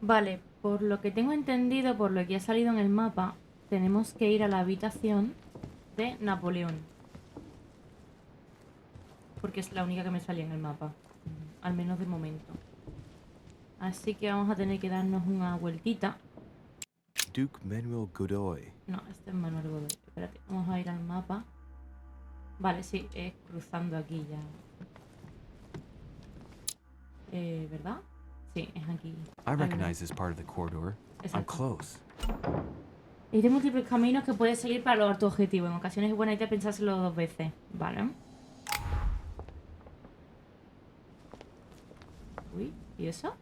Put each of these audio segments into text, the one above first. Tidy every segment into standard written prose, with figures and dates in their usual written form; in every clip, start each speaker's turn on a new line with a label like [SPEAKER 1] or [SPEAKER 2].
[SPEAKER 1] Vale, por lo que tengo entendido, por lo que ha salido en el mapa, tenemos que ir a la habitación de Napoleón. Porque es la única que me salía en el mapa. Al menos de momento. Así que vamos a tener que darnos una vueltita.
[SPEAKER 2] Duke Manuel Godoy.
[SPEAKER 1] No, este es Manuel Godoy. Espérate, vamos a ir al mapa. Vale, sí, es cruzando aquí ya. ¿Verdad? Sí, es aquí.
[SPEAKER 2] I recognize this part of the corridor. I'm
[SPEAKER 1] Exacto.
[SPEAKER 2] close.
[SPEAKER 1] Y de múltiples caminos que puedes seguir para lograr tu objetivo. En ocasiones es buena idea pensárselo 2 veces. Vale. Uy, ¿y eso?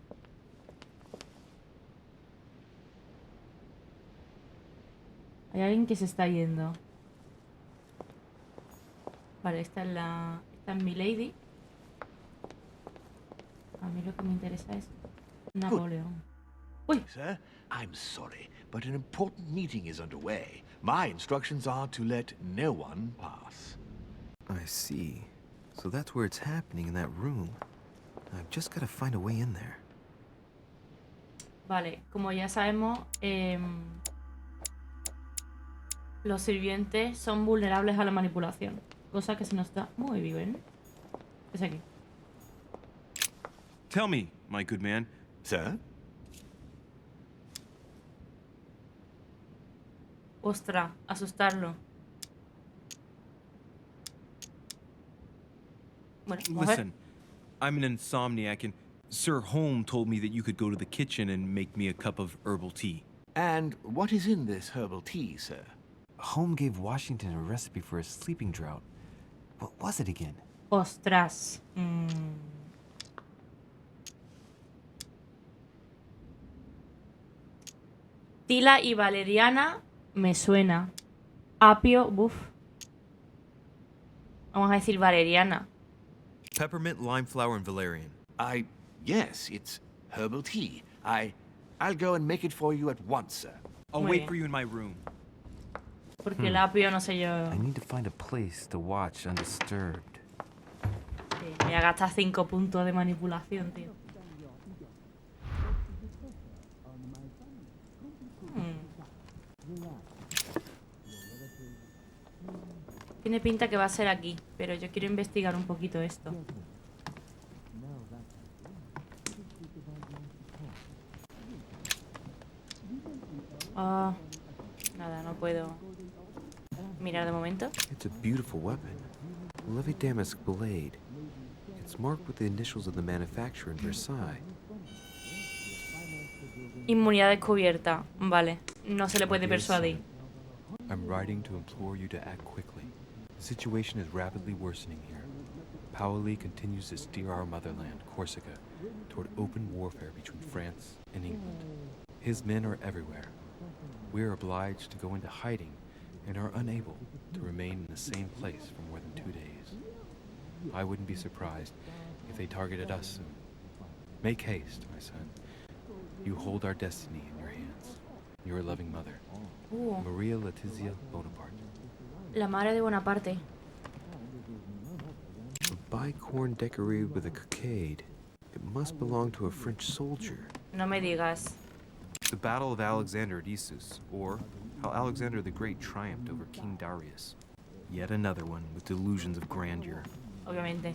[SPEAKER 1] Hay alguien que se está yendo. Vale, esta es mi lady. A mí lo que me interesa es Napoleón. Uy.
[SPEAKER 3] Sir, I'm sorry, but an important meeting is underway. My instructions are to let no one pass.
[SPEAKER 2] I see. So that's where it's happening, in that room. I've just got to find a way in there.
[SPEAKER 1] Vale, como ya sabemos, los sirvientes son vulnerables a la manipulación. Cosa que se nos da muy bien. Es aquí.
[SPEAKER 4] Tell me, my good man.
[SPEAKER 3] Sir?
[SPEAKER 1] Ostras, asustarlo. Bueno, vamos a ver.
[SPEAKER 4] Listen, I'm an insomniac, and Sir Holm told me that you could go to the kitchen and make me a cup of herbal tea.
[SPEAKER 3] And what is in this herbal tea, sir?
[SPEAKER 2] Holm gave Washington a recipe for a sleeping draught. What was it again?
[SPEAKER 1] Ostras. Tila y valeriana me suena. Apio, buf. Vamos a decir valeriana.
[SPEAKER 4] Peppermint, lime flower, and valerian.
[SPEAKER 3] Yes, it's herbal tea. I'll go and make it for you at once, sir.
[SPEAKER 4] I'll
[SPEAKER 1] Muy
[SPEAKER 4] wait
[SPEAKER 1] bien.
[SPEAKER 4] for you in my room.
[SPEAKER 1] Porque el apio no sé yo.
[SPEAKER 2] I need to find a place to watch undisturbed.
[SPEAKER 1] Sí, me voy a gastar 5 puntos de manipulación, tío. Tiene pinta que va a ser aquí, pero yo quiero investigar un poquito esto. Ah, nada, no puedo mirar de momento.
[SPEAKER 2] It's a beautiful weapon. A Levy damask blade. It's marked with the initials of the manufacturer in Versailles.
[SPEAKER 1] Inmunidad descubierta. Vale, no se le puede
[SPEAKER 2] Dear son,
[SPEAKER 1] persuadir.
[SPEAKER 2] I'm writing to implore you to act quickly. The situation is rapidly worsening here. Paoli continues to steer our motherland, Corsica, toward open warfare between France and England. His men are everywhere. We are obliged to go into hiding and are unable to remain in the same place for more than 2 days. I wouldn't be surprised if they targeted us soon. Make haste, my son. You hold our destiny in your hands. Your loving mother, Maria Letizia Bonaparte.
[SPEAKER 1] La madre de Bonaparte.
[SPEAKER 2] A bicorn decorated with a cockade. It must belong to a French soldier.
[SPEAKER 1] No me digas.
[SPEAKER 4] The Battle of Alexander at Issus, or how Alexander the Great triumphed over King Darius. Yet another one with delusions of grandeur.
[SPEAKER 1] Obviamente.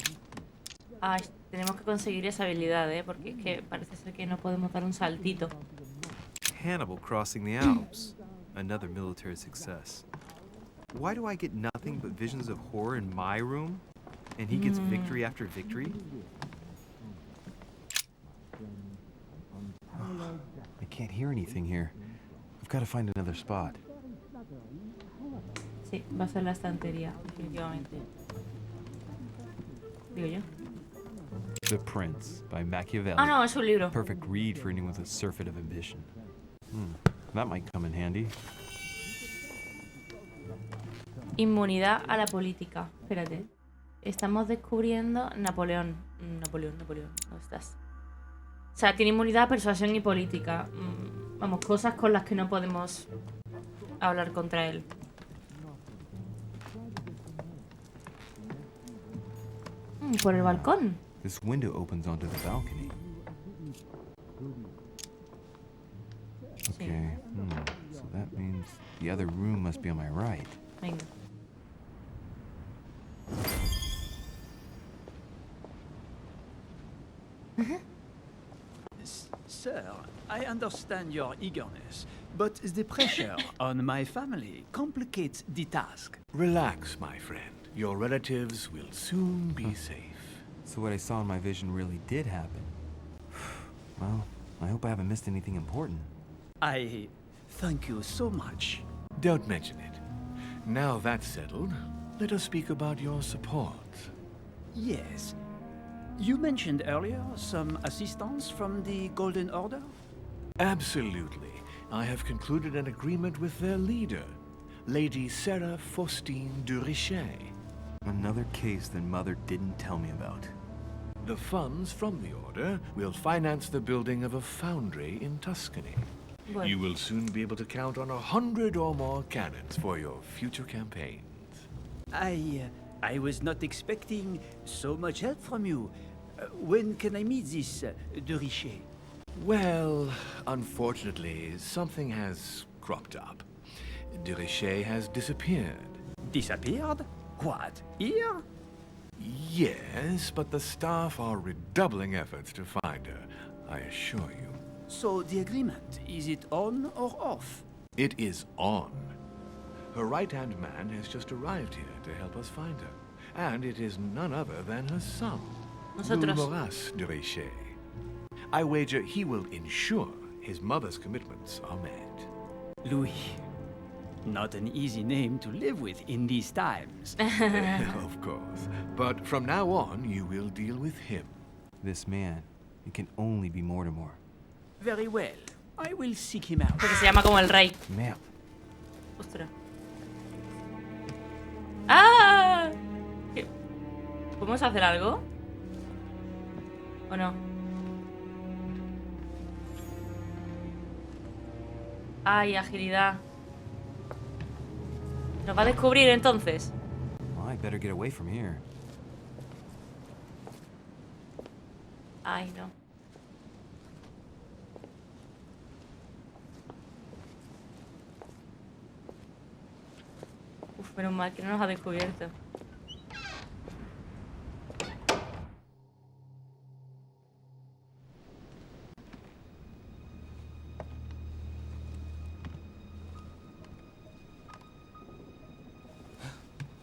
[SPEAKER 1] Ay, tenemos que conseguir esa habilidad, porque es que parece ser que no podemos dar un saltito.
[SPEAKER 4] Hannibal crossing the Alps. Another military success. Why do I get nothing but visions of horror in my room? And he gets victory after victory?
[SPEAKER 2] I can't hear anything here. I've got to find another spot.
[SPEAKER 1] Sí, va a ser la estantería, definitivamente. Digo yo.
[SPEAKER 2] The Prince by Machiavelli.
[SPEAKER 1] Ah, no, es un libro.
[SPEAKER 2] Perfect read for anyone with a surfeit of ambition. That might come in handy.
[SPEAKER 1] Inmunidad a la política. Espérate. Estamos descubriendo Napoleón. Napoleón. ¿Dónde estás? O sea, tiene inmunidad a persuasión y política. Vamos, cosas con las que no podemos hablar contra él. Por el balcón.
[SPEAKER 2] This window opens onto the balcony. Okay, so that means the other room must be on my right.
[SPEAKER 1] Venga.
[SPEAKER 5] Sir, I understand your eagerness, but the pressure on my family complicates the task.
[SPEAKER 3] Relax, my friend. Your relatives will soon be safe.
[SPEAKER 2] So what I saw in my vision really did happen. Well, I hope I haven't missed anything important.
[SPEAKER 5] I thank you so much.
[SPEAKER 3] Don't mention it. Now that's settled, let us speak about your support.
[SPEAKER 5] Yes. You mentioned earlier some assistance from the Golden Order?
[SPEAKER 3] Absolutely. I have concluded an agreement with their leader, Lady Sarah Faustine de Richet.
[SPEAKER 2] Another case that Mother didn't tell me about.
[SPEAKER 3] The funds from the order will finance the building of a foundry in Tuscany.
[SPEAKER 1] Bueno.
[SPEAKER 3] You will soon be able to count on 100 or more cannons for your future campaigns.
[SPEAKER 5] I was not expecting so much help from you. When can I meet this de Richet?
[SPEAKER 3] Well, unfortunately, something has cropped up. De Richet has disappeared.
[SPEAKER 5] Disappeared? What? Here?
[SPEAKER 3] Yes, but the staff are redoubling efforts to find her, I assure you.
[SPEAKER 5] So the agreement, is it on or off?
[SPEAKER 3] It is on. Her right-hand man has just arrived here to help us find her. And it is none other than her son,
[SPEAKER 1] Nosotros.
[SPEAKER 3] Louis de Richet. I wager he will ensure his mother's commitments are met.
[SPEAKER 5] Louis. Not an easy name to live with in these times.
[SPEAKER 3] Of course. But from now on, you will deal with him.
[SPEAKER 2] This man, it can only be Mortimer.
[SPEAKER 5] Very well. I will seek him out.
[SPEAKER 1] Porque se llama como el rey.
[SPEAKER 2] Map.
[SPEAKER 1] Ostras. ¡Ah! ¿Qué? ¿Podemos hacer algo? ¿O no? Ay, agilidad. ¿Nos va a descubrir entonces?
[SPEAKER 2] Well, I better get away from here.
[SPEAKER 1] Ay, no. Uf, menos mal que no nos ha descubierto.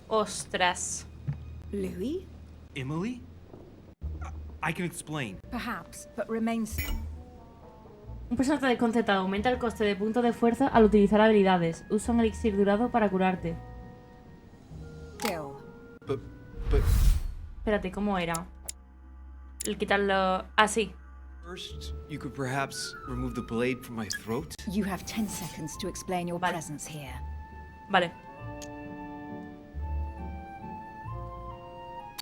[SPEAKER 1] Ostras.
[SPEAKER 6] Louis?
[SPEAKER 4] Emily? I can explain.
[SPEAKER 6] Perhaps, but remains...
[SPEAKER 1] Un personaje desconcertado aumenta el coste de puntos de fuerza al utilizar habilidades. Usa un elixir durado para curarte.
[SPEAKER 6] still.
[SPEAKER 3] But
[SPEAKER 1] Espérate, ¿cómo era? El quitarlo... Ah, sí.
[SPEAKER 4] First, you could perhaps remove the blade from my throat.
[SPEAKER 6] You have 10 seconds to explain your
[SPEAKER 1] Vale.
[SPEAKER 6] presence here.
[SPEAKER 1] Vale.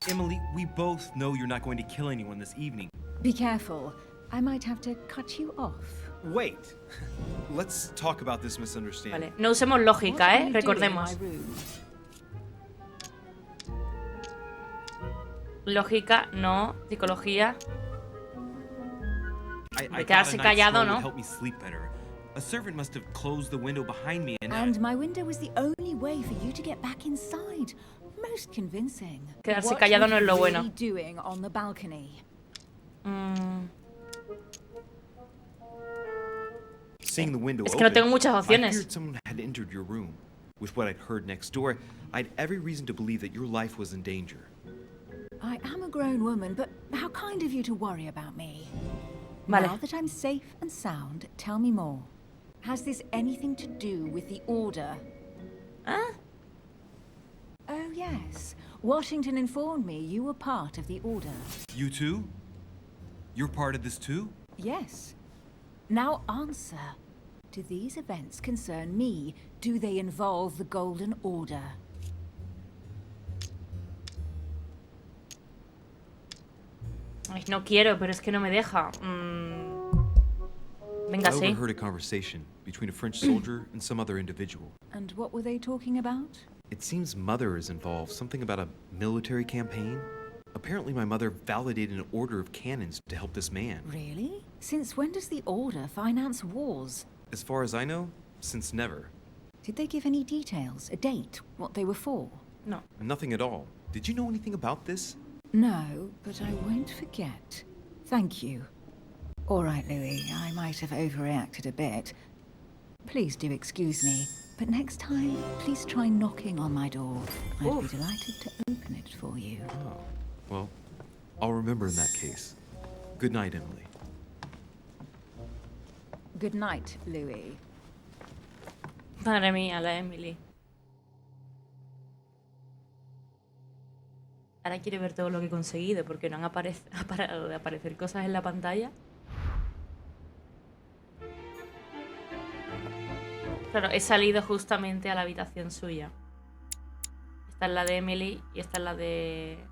[SPEAKER 4] Emily, we both know you're not going to kill anyone this evening.
[SPEAKER 6] Be careful. I might have to cut you off.
[SPEAKER 4] Wait. Let's talk about this misunderstanding.
[SPEAKER 1] Vale. No usemos lógica,
[SPEAKER 6] What are
[SPEAKER 1] ¿eh?
[SPEAKER 6] you doing in
[SPEAKER 1] Recordemos.
[SPEAKER 6] my room?
[SPEAKER 1] Lógica, no. Psicología.
[SPEAKER 4] I
[SPEAKER 1] quedarse
[SPEAKER 4] thought a night's
[SPEAKER 1] callado,
[SPEAKER 4] snow
[SPEAKER 1] ¿no?
[SPEAKER 4] would help me sleep better. A servant must have closed the window behind me and
[SPEAKER 6] And my window was the only way for you to get back inside. Most convincing.
[SPEAKER 1] Quedarse
[SPEAKER 6] What
[SPEAKER 1] callado
[SPEAKER 6] were
[SPEAKER 1] no es
[SPEAKER 6] you
[SPEAKER 1] lo bueno.
[SPEAKER 6] really doing on the balcony?
[SPEAKER 4] seeing the window
[SPEAKER 1] Es que no tengo
[SPEAKER 4] open,
[SPEAKER 1] muchas
[SPEAKER 4] I
[SPEAKER 1] opciones.
[SPEAKER 4] feared someone had entered your room. With what I'd heard next door, I'd every reason to believe that your life was in danger.
[SPEAKER 6] I am a grown woman, but how kind of you to worry about me.
[SPEAKER 1] Vale.
[SPEAKER 6] Now that I'm safe and sound, tell me more. Has this anything to do with the order?
[SPEAKER 1] ¿Ah?
[SPEAKER 6] Oh, yes. Washington informed me you were part of the order.
[SPEAKER 4] You too? You're part of this too?
[SPEAKER 6] Yes. Now answer. Do these events concern me? Do they involve the Golden Order?
[SPEAKER 1] Ay, no quiero, pero es que no me deja. Venga,
[SPEAKER 4] I
[SPEAKER 1] sí.
[SPEAKER 4] overheard a conversation between a French soldier and some other individual.
[SPEAKER 6] And what were they talking about?
[SPEAKER 4] It seems Mother is involved, something about a military campaign. Apparently my mother validated an order of cannons to help this man.
[SPEAKER 6] Really? Since when does the Order finance wars?
[SPEAKER 4] As far as I know, since never.
[SPEAKER 6] Did they give any details? A date? What they were for?
[SPEAKER 1] No.
[SPEAKER 4] Nothing at all. Did you know anything about this?
[SPEAKER 6] No, but I won't forget. Thank you. All right, Louis, I might have overreacted a bit. Please do excuse me, but next time, please try knocking on my door. I'd be delighted to open it for you.
[SPEAKER 4] Oh, well, I'll remember in that case. Good night, Emily.
[SPEAKER 6] Good night, Louis.
[SPEAKER 1] Madre mía, la Emily. Ahora quiere ver todo lo que he conseguido porque no han parado de aparecer cosas en la pantalla. Claro, he salido justamente a la habitación suya. Esta es la de Emily y esta es la de...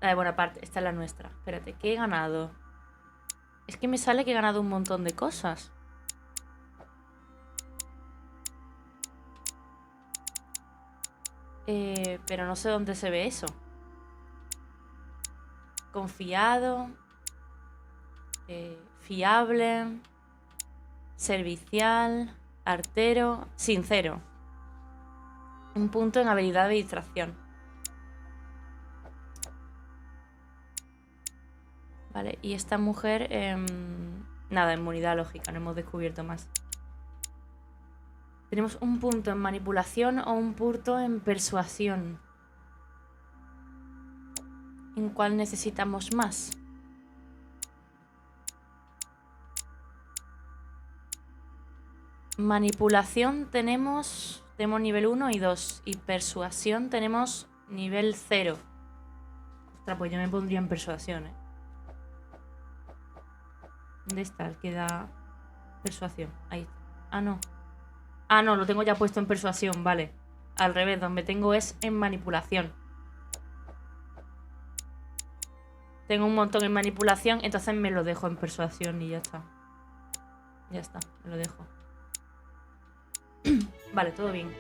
[SPEAKER 1] La de Bonaparte. Esta es la nuestra. Espérate, ¿qué he ganado? Es que me sale que he ganado un montón de cosas. Pero no sé dónde se ve eso. Confiado. Fiable. Servicial. Artero. Sincero. Un punto en habilidad de distracción. Vale, y esta mujer... nada, inmunidad lógica, no hemos descubierto más. Tenemos un punto en manipulación o un punto en persuasión. ¿En cuál necesitamos más? Manipulación tenemos nivel 1 y 2. Y persuasión tenemos nivel 0. Ostras, pues yo me pondría en persuasión, ¿eh? ¿Dónde está el que da persuasión? Ahí está. Ah, no. Ah, no, lo tengo ya puesto en persuasión, vale. Al revés, donde tengo es en manipulación. Tengo un montón en manipulación, entonces me lo dejo en persuasión y ya está. Ya está, me lo dejo. Vale, todo bien.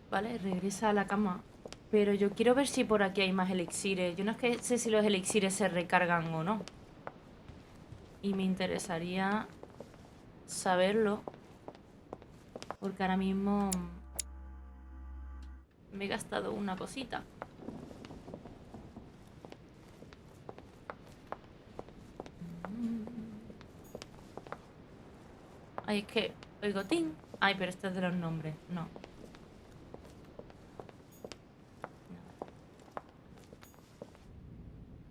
[SPEAKER 1] Vale, regresa a la cama. Pero yo quiero ver si por aquí hay más elixires. Yo no es que sé si los elixires se recargan o no. Y me interesaría saberlo. Porque ahora mismo me he gastado una cosita. Ay, es que oigo tin. Ay, pero este es de los nombres. No.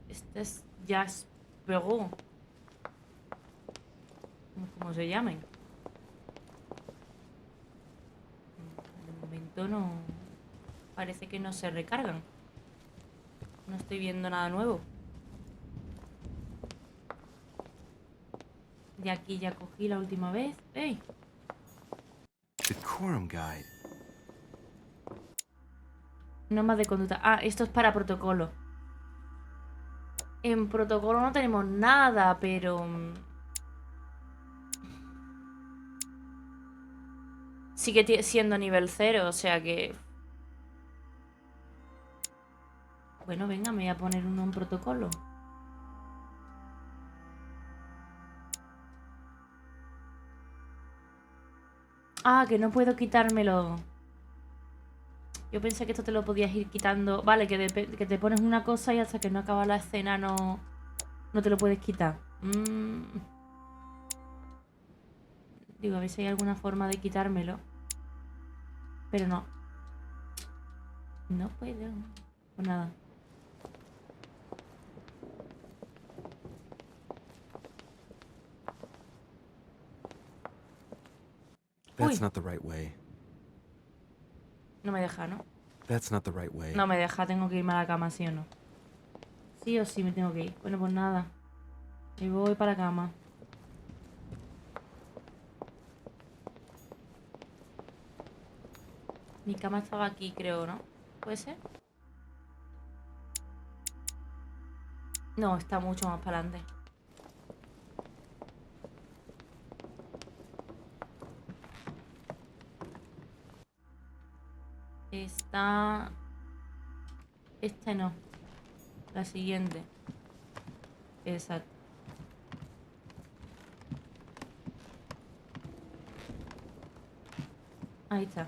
[SPEAKER 1] Este es Jasperou. Como se llamen. De momento no. Parece que no se recargan. No estoy viendo nada nuevo. De aquí ya cogí la última vez. ¡Ey!
[SPEAKER 4] Decorum guide.
[SPEAKER 1] Normas de conducta. Ah, esto es para protocolo. En protocolo no tenemos nada, pero... sigue siendo nivel 0, o sea que... Bueno, venga, me voy a poner uno en protocolo. Ah, que no puedo quitármelo. Yo pensé que esto te lo podías ir quitando. Vale, que te pones una cosa y hasta que no acaba la escena no te lo puedes quitar. Digo, a ver si hay alguna forma de quitármelo. Pero no. No puedo. Pues nada.
[SPEAKER 4] That's
[SPEAKER 1] Uy.
[SPEAKER 4] not the right way.
[SPEAKER 1] No me deja, ¿no?
[SPEAKER 4] That's not the right way.
[SPEAKER 1] No me deja, tengo que irme a la cama, ¿sí o no? Sí o sí me tengo que ir. Bueno, pues nada. Me voy para la cama. Mi cama estaba aquí, creo, ¿no? ¿Puede ser? No, está mucho más para adelante. Está... Este no. La siguiente. Exacto. Ahí está.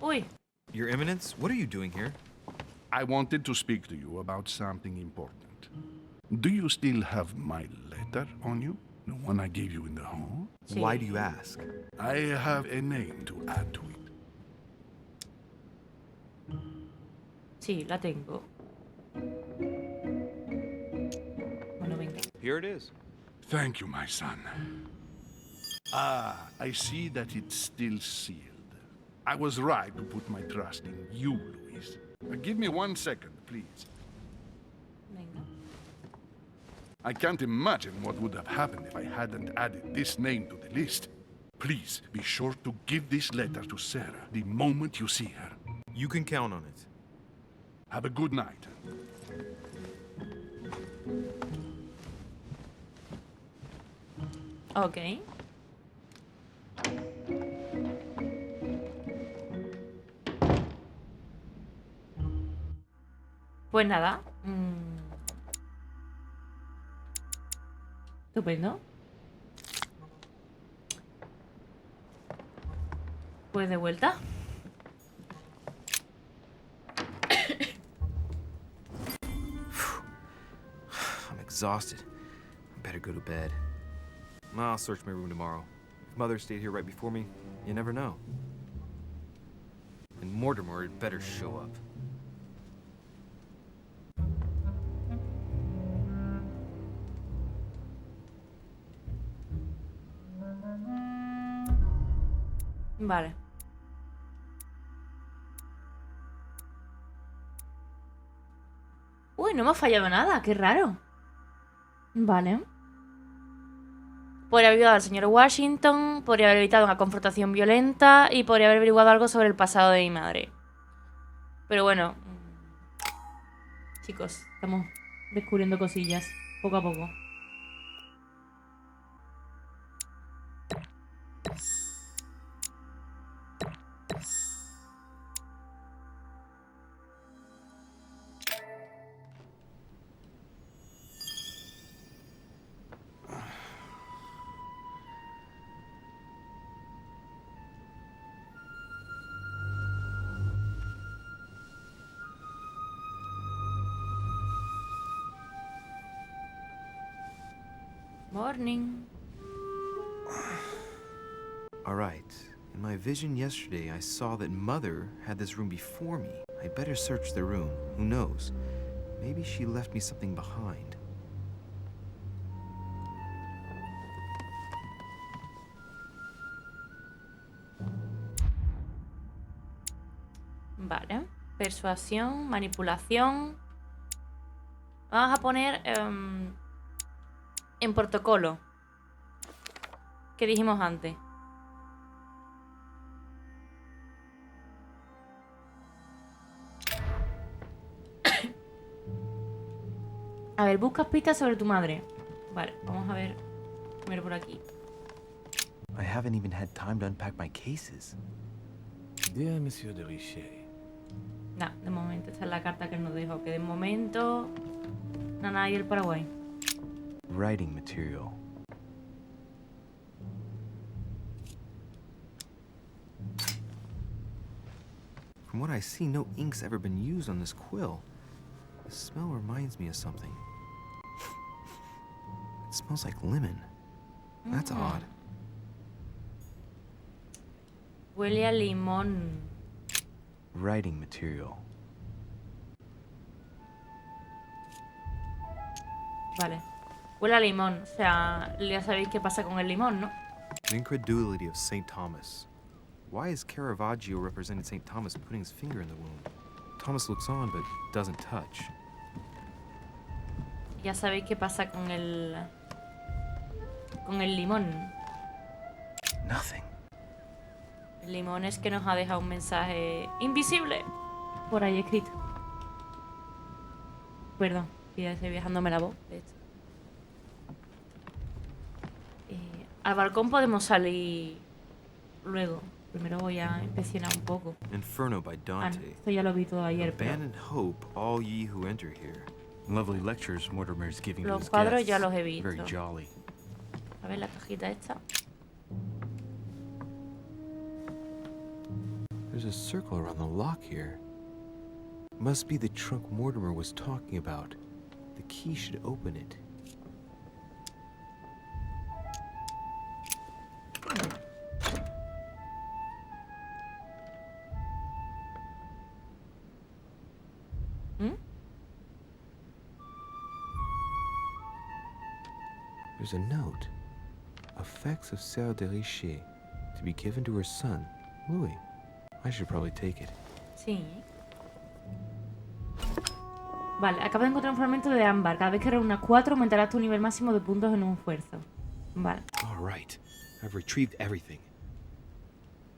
[SPEAKER 1] Uy.
[SPEAKER 4] Your Eminence, what are you doing here?
[SPEAKER 7] I wanted to speak to you about something important. Do you still have my letter on you? The one I gave you in the hall?
[SPEAKER 1] Sí.
[SPEAKER 4] Why do you ask?
[SPEAKER 7] I have a name to add to it.
[SPEAKER 1] Sí, la tengo. Bueno, venga.
[SPEAKER 2] Here it is.
[SPEAKER 7] Thank you, my son. Ah, I see that it's still sealed. I was right to put my trust in you, Louis. Give me 1 second, please.
[SPEAKER 1] Venga.
[SPEAKER 7] I can't imagine what would have happened if I hadn't added this name to the list. Please be sure to give this letter to Sarah the moment you see her.
[SPEAKER 4] You can count on it.
[SPEAKER 7] Have a good night.
[SPEAKER 1] Ok. Pues nada. Estupendo. Pues de vuelta.
[SPEAKER 4] I'm exhausted. I better go to bed. I'll search my room tomorrow. If Mother stayed here right before me, you never know. And Mortimer had better show up.
[SPEAKER 1] Vale. Uy, no me ha fallado nada, qué raro. Vale. Podría haber ayudado al señor Washington, podría haber evitado una confrontación violenta y podría haber averiguado algo sobre el pasado de mi madre. Pero bueno, chicos, estamos descubriendo cosillas poco a poco. Morning.
[SPEAKER 4] All right. In my vision yesterday, I saw that Mother had this room before me. I better search the room. Who knows? Maybe she left me something behind.
[SPEAKER 1] Vale. Persuasión, manipulación. Vamos a poner en protocolo. Que dijimos antes. A ver, buscas pistas sobre tu madre. Vale, vamos a ver. Primero por aquí.
[SPEAKER 2] I haven't even had time to unpack my cases.
[SPEAKER 3] Dear Monsieur de Richet,
[SPEAKER 1] Nah, de momento, esta es la carta que nos dejó. Que de momento... Nada, y el Paraguay.
[SPEAKER 2] Writing material.
[SPEAKER 4] From what I see, no ink's ever been used on this quill. The smell reminds me of something. It smells like lemon. That's odd.
[SPEAKER 1] Huele a limón.
[SPEAKER 2] Writing material.
[SPEAKER 1] Vale. Huele a limón. O sea, ya sabéis qué pasa con el limón, ¿no?
[SPEAKER 4] The incredulity of St. Thomas. Why is Caravaggio representing St. Thomas putting his finger in the wound? Thomas looks on but doesn't touch.
[SPEAKER 1] Ya sabéis qué pasa con el... Con el limón.
[SPEAKER 2] Nothing.
[SPEAKER 1] El limón es que nos ha dejado un mensaje invisible por ahí escrito. Perdón, que ya estoy viajándome la voz, de hecho. Al balcón podemos salir luego. Primero voy a inspeccionar un poco.
[SPEAKER 4] Inferno by
[SPEAKER 1] Ah, no,
[SPEAKER 4] Dante.
[SPEAKER 1] esto ya lo vi todo ayer, pero...
[SPEAKER 4] Abandon hope, all ye who enter here.
[SPEAKER 2] Lovely lectures Mortimer's giving to
[SPEAKER 1] Los
[SPEAKER 2] his
[SPEAKER 1] cuadros
[SPEAKER 2] guests.
[SPEAKER 1] ya los he visto.
[SPEAKER 2] Very jolly.
[SPEAKER 1] A ver la cajita esta.
[SPEAKER 2] There's a circle around the lock here. Must be the trunk Mortimer was talking about. The key should open it. There's a note. Effects of Sœur de Richet to be given to her son, Louis. I should probably take it.
[SPEAKER 1] Sí. Vale, acabo de encontrar un fragmento de ámbar. Cada vez que reúnas 4 aumentarás tu nivel máximo de puntos en un esfuerzo. Vale.
[SPEAKER 2] All right. I've retrieved everything.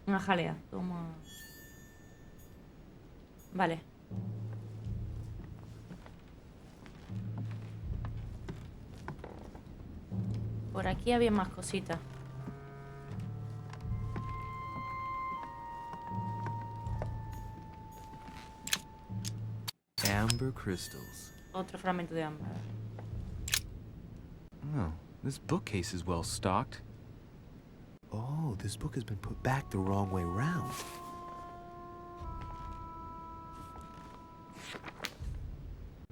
[SPEAKER 1] Una jalea. Toma. Vale. Por aquí había más cositas.
[SPEAKER 2] Amber crystals.
[SPEAKER 1] Otro fragmento de ámbar.
[SPEAKER 2] Oh, this bookcase is well stocked. Oh, this book has been put back the wrong way round.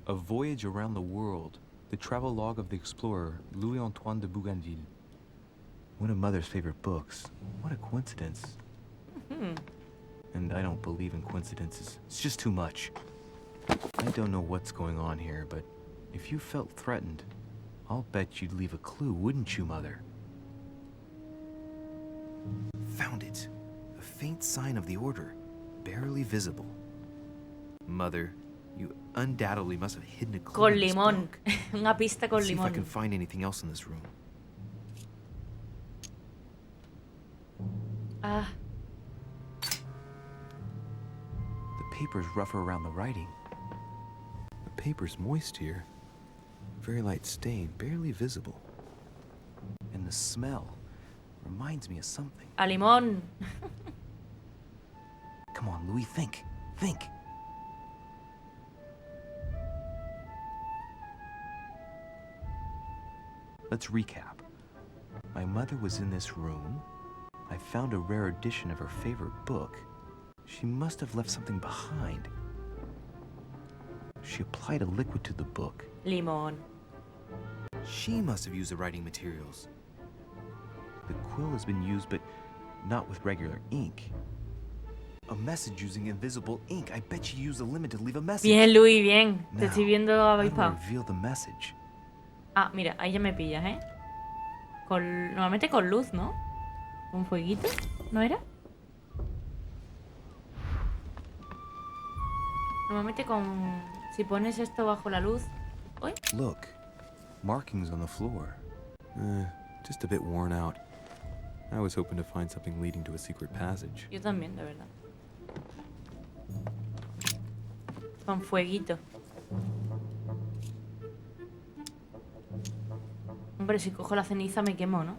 [SPEAKER 2] A Voyage Around the World. The travel log of the explorer, Louis-Antoine de Bougainville. One of Mother's favorite books. What a coincidence. And I don't believe in coincidences. It's just too much. I don't know what's going on here, but if you felt threatened, I'll bet you'd leave a clue, wouldn't you, Mother? Found it. A faint sign of the order, barely visible. Mother, you undoubtedly must have hidden a clue.
[SPEAKER 1] Con
[SPEAKER 2] in this
[SPEAKER 1] limón.
[SPEAKER 2] book.
[SPEAKER 1] Una pista con
[SPEAKER 2] See if I
[SPEAKER 1] limón.
[SPEAKER 2] can find anything else in this room.
[SPEAKER 1] Ah,
[SPEAKER 2] The paper's rougher around the writing. The paper's moist here. Very light stain, barely visible. And the smell reminds me of something.
[SPEAKER 1] a limón.
[SPEAKER 2] Come on, Louis, think. Think. Let's recap. My mother was in this room. I found a rare edition of her favorite book. She must have left something behind. She applied a liquid to the book.
[SPEAKER 1] Limón.
[SPEAKER 2] She must have used the writing materials. The quill has been used, but not with regular ink. A message using invisible ink. I bet she used a limit to leave a message.
[SPEAKER 1] Bien, Luis, bien. Te
[SPEAKER 2] Now,
[SPEAKER 1] estoy viendo
[SPEAKER 2] how do I
[SPEAKER 1] avispado.
[SPEAKER 2] reveal the message?
[SPEAKER 1] Ah, mira, ahí ya me pillas, ¿eh? Normalmente con luz, ¿no? ¿Con fueguito? ¿No era? Normalmente con... Si pones esto bajo la luz... ¿Uy?
[SPEAKER 2] Look, markings on the floor. Just a bit worn out. I was hoping to find something leading to a secret passage.
[SPEAKER 1] Yo también, de verdad. Con fueguito. Hombre, si cojo la ceniza me quemo, ¿no?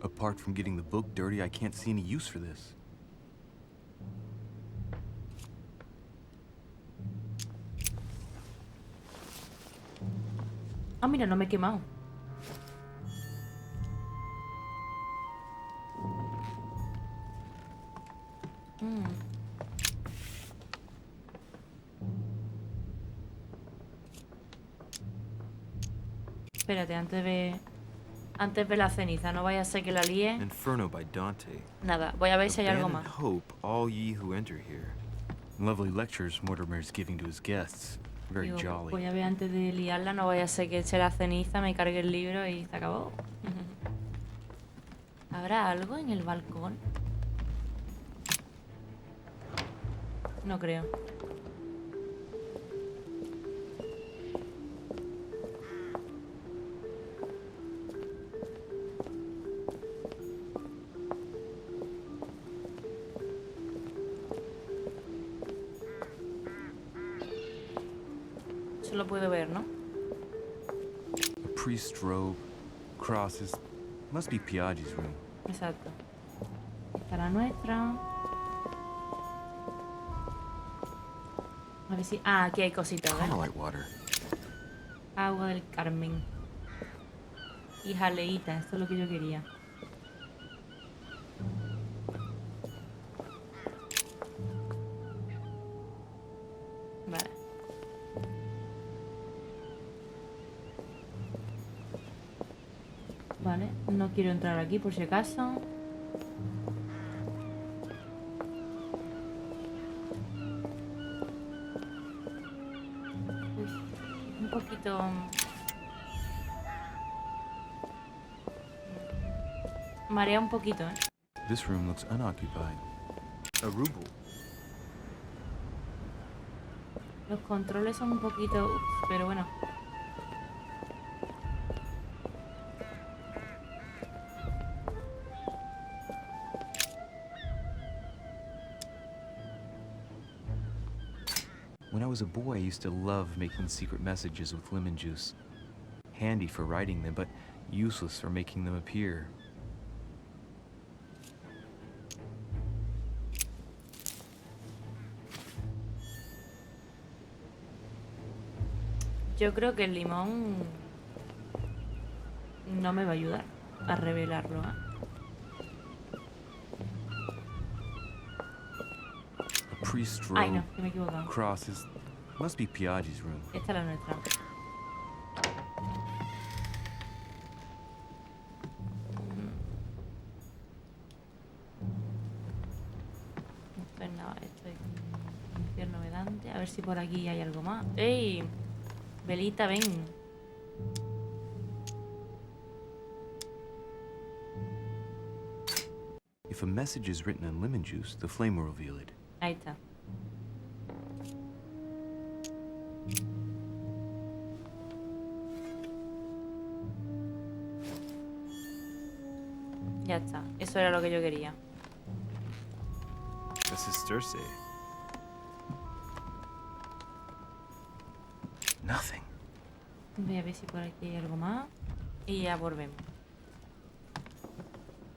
[SPEAKER 2] Apart from getting the book dirty, I can't see any use for this.
[SPEAKER 1] Ah, mira, no me he quemado. Espérate, antes ve la ceniza, no vaya a ser que la líe.
[SPEAKER 2] Inferno by Dante.
[SPEAKER 1] Nada, voy a ver si hay algo
[SPEAKER 2] Abandon
[SPEAKER 1] más.
[SPEAKER 2] hope, all ye who enter here. Lovely lectures Mortimer is giving to his guests. Very
[SPEAKER 1] Digo,
[SPEAKER 2] jolly.
[SPEAKER 1] voy a ver antes de liarla, no vaya a ser que eche la ceniza, me cargue el libro y se acabó. ¿Habrá algo en el balcón? No creo. Eso lo puedo ver, ¿no?
[SPEAKER 2] A priest's robe, crosses. Must be Piaggi's room.
[SPEAKER 1] Exacto. Esta la nuestra. A ver si... Ah, aquí hay cositas, ¿ves?
[SPEAKER 2] Carmelite water.
[SPEAKER 1] Agua del Carmen. y jaleíta. Esto es lo que yo quería. Vale. Vale, no quiero entrar aquí por si acaso. Uy, un poquito... Marea un poquito, ¿eh?
[SPEAKER 2] This room looks unoccupied.
[SPEAKER 4] A ruble.
[SPEAKER 1] Los controles son un poquito... Ups, pero bueno.
[SPEAKER 2] When I was a boy, I used to love making secret messages with lemon juice. Handy for writing them, but useless for making them appear.
[SPEAKER 1] Yo creo que el limón no me va a ayudar a revelarlo, ¿eh?
[SPEAKER 2] A priest's
[SPEAKER 1] Ay,
[SPEAKER 2] robe,
[SPEAKER 1] no, que me he equivocado.
[SPEAKER 2] crosses. Must be Piaggi's room.
[SPEAKER 1] Esta es la nuestra. Esto es nada, esto es un infierno vedante. A ver si por aquí hay algo más. ¡Ey! Velita, ven.
[SPEAKER 2] If a message is written in lemon juice, the flame will reveal it.
[SPEAKER 1] Ahí está. Ya está. Eso era lo que yo quería.
[SPEAKER 4] A sesterce.
[SPEAKER 2] Nothing.
[SPEAKER 1] Voy a ver si por aquí hay algo más. Y ya volvemos.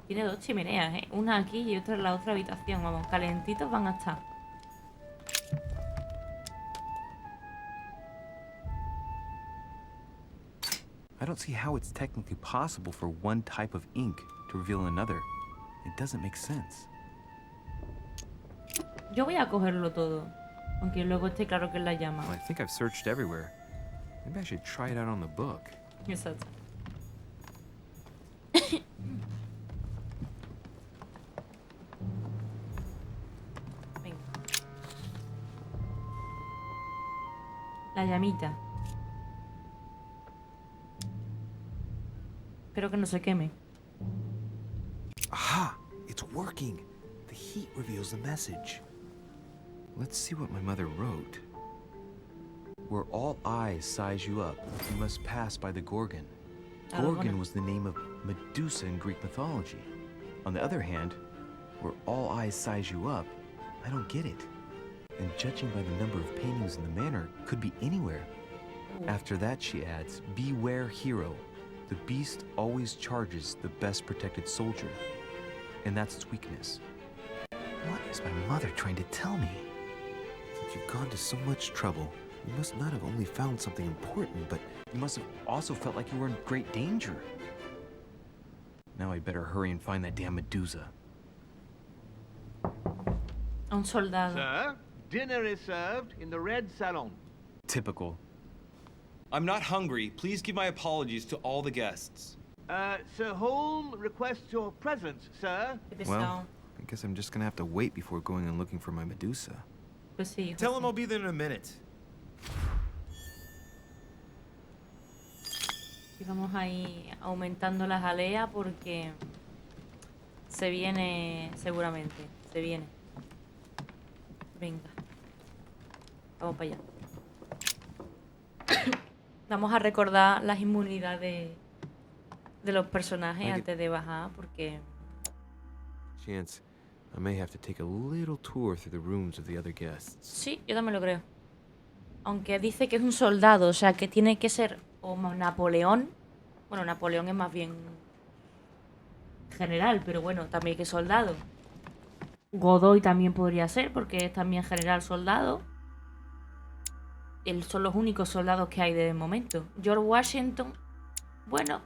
[SPEAKER 1] Tiene dos chimeneas, ¿eh? Una aquí y otra en la otra habitación. Vamos, calentitos van a estar.
[SPEAKER 2] I don't see how it's technically possible for one type of ink to reveal another. It doesn't make sense.
[SPEAKER 1] Yo voy a cogerlo todo. Aunque luego esté claro que es la llama.
[SPEAKER 4] Well, I think I've searched everywhere. Maybe I should try it out on the book.
[SPEAKER 1] Exacto. Venga. La llamita. Espero que no se queme.
[SPEAKER 2] Aha! It's working! The heat reveals the message.
[SPEAKER 4] Let's see what my mother wrote.
[SPEAKER 2] Where all eyes size you up, you must pass by the Gorgon.
[SPEAKER 1] Ah,
[SPEAKER 2] Gorgon
[SPEAKER 1] bueno.
[SPEAKER 2] was the name of Medusa in Greek mythology. On the other hand, where all eyes size you up, I don't get it. And judging by the number of paintings in the manor, could be anywhere. After that, she adds, beware hero. The beast always charges the best protected soldier. And that's its weakness. What is my mother trying to tell me? Since you've gone to so much trouble, you must not have only found something important, but you must have also felt like you were in great danger. Now I'd better hurry and find that damn Medusa.
[SPEAKER 1] Un soldado.
[SPEAKER 3] Sir, dinner is served in the red salon.
[SPEAKER 2] Typical.
[SPEAKER 8] I'm not hungry. Please give my apologies to all the guests.
[SPEAKER 3] Sir Holm requests your presence, sir.
[SPEAKER 1] Qué pesado.
[SPEAKER 4] Well, I guess I'm just gonna have to wait before going and looking for my Medusa.
[SPEAKER 1] Pues sí, hijo,
[SPEAKER 8] Tell
[SPEAKER 1] sí.
[SPEAKER 8] him I'll be there in a minute.
[SPEAKER 1] Y vamos ahí aumentando la jalea porque se viene seguramente. Se viene. Venga. Vamos para allá. Vamos a recordar las inmunidades de los personajes
[SPEAKER 4] Hay que-
[SPEAKER 1] antes de bajar porque...
[SPEAKER 4] Chance, I may have to take a little tour through the rooms of the other guests.
[SPEAKER 1] Sí, yo también lo creo. Aunque dice que es un soldado, o sea que tiene que ser o Napoleón. Bueno, Napoleón es más bien general, pero bueno, también que soldado. Godoy también podría ser, porque es también general soldado. Son los únicos soldados que hay de momento. George Washington, bueno,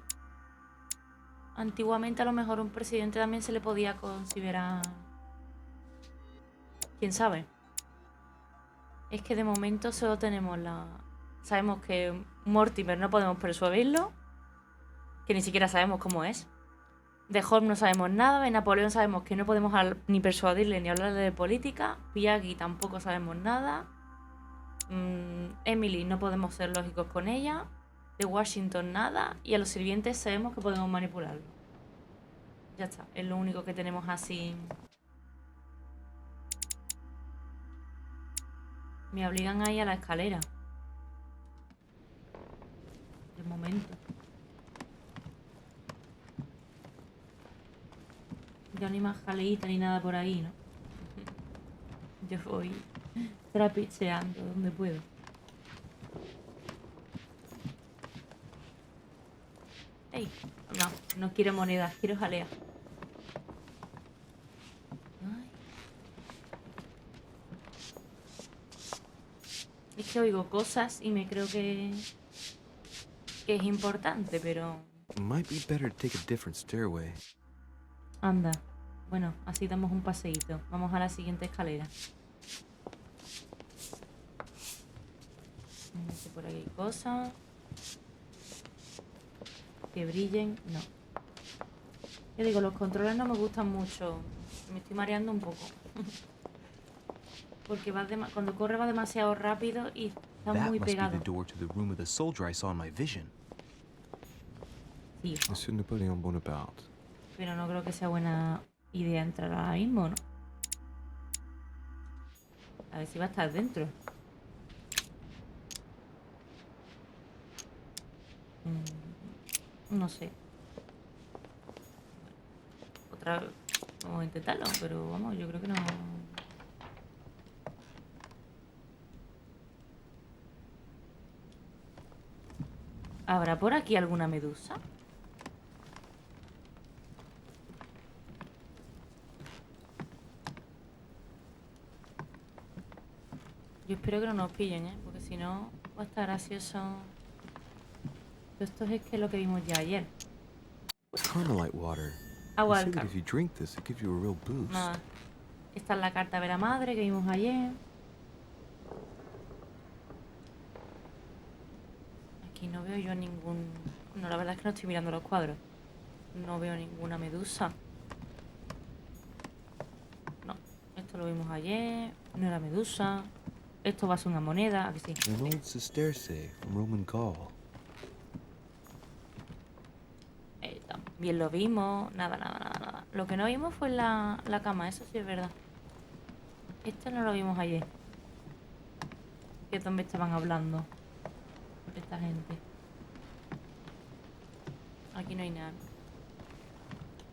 [SPEAKER 1] antiguamente a lo mejor un presidente también se le podía considerar... ¿Quién sabe? Es que de momento solo tenemos la... Sabemos que Mortimer no podemos persuadirlo, que ni siquiera sabemos cómo es. De Holmes no sabemos nada, de Napoleón sabemos que no podemos ni persuadirle ni hablarle de política. Piagui tampoco sabemos nada. Emily no podemos ser lógicos con ella. De Washington nada. Y a los sirvientes sabemos que podemos manipularlo. Ya está, es lo único que tenemos así. Me obligan ahí a la escalera. De momento. Ya ni más jaleíta ni nada por ahí, ¿no? Yo voy trapicheando donde puedo. ¡Ey! No quiero monedas, quiero jalea. Ay. Es que oigo cosas y me creo que es importante, pero...
[SPEAKER 2] Might be better to take a different stairway.
[SPEAKER 1] Anda. Bueno, así damos un paseíto. Vamos a la siguiente escalera. Por aquí hay cosas. Que brillen. No. Yo digo, los controles no me gustan mucho. Me estoy mareando un poco. Porque cuando corre va demasiado rápido y está
[SPEAKER 2] That
[SPEAKER 1] muy
[SPEAKER 2] must be
[SPEAKER 1] pegado.
[SPEAKER 2] the door to the room of the soldier I saw in my vision.
[SPEAKER 1] Sí,
[SPEAKER 2] Monsieur Napoleon Bonaparte.
[SPEAKER 1] pero no creo que sea buena idea entrar ahora mismo, ¿no? A ver si va a estar dentro. No sé. Otra vez. Vamos a intentarlo, pero vamos, yo creo que no. ¿Habrá por aquí alguna medusa? Yo espero que no nos pillen, ¿eh? Porque si no, va a estar gracioso. Esto es que lo que vimos ya ayer.
[SPEAKER 2] Carmelite water.
[SPEAKER 1] Agua
[SPEAKER 2] They
[SPEAKER 1] del
[SPEAKER 2] say that
[SPEAKER 1] Car.
[SPEAKER 2] if you drink this, it gives you a real boost.
[SPEAKER 1] Nada. Esta es la carta de la madre que vimos ayer. Aquí no veo yo ningún... No, la verdad es que no estoy mirando los cuadros. No veo ninguna medusa. No. Esto lo vimos ayer. No era medusa. Esto va a ser una moneda. ¿A que sí?
[SPEAKER 2] An old sesterce from Roman Gaul.
[SPEAKER 1] También lo vimos. Nada. Lo que no vimos fue la cama. Eso sí es verdad. Esto no lo vimos ayer. Que es donde estaban hablando esta gente. Aquí no hay nada.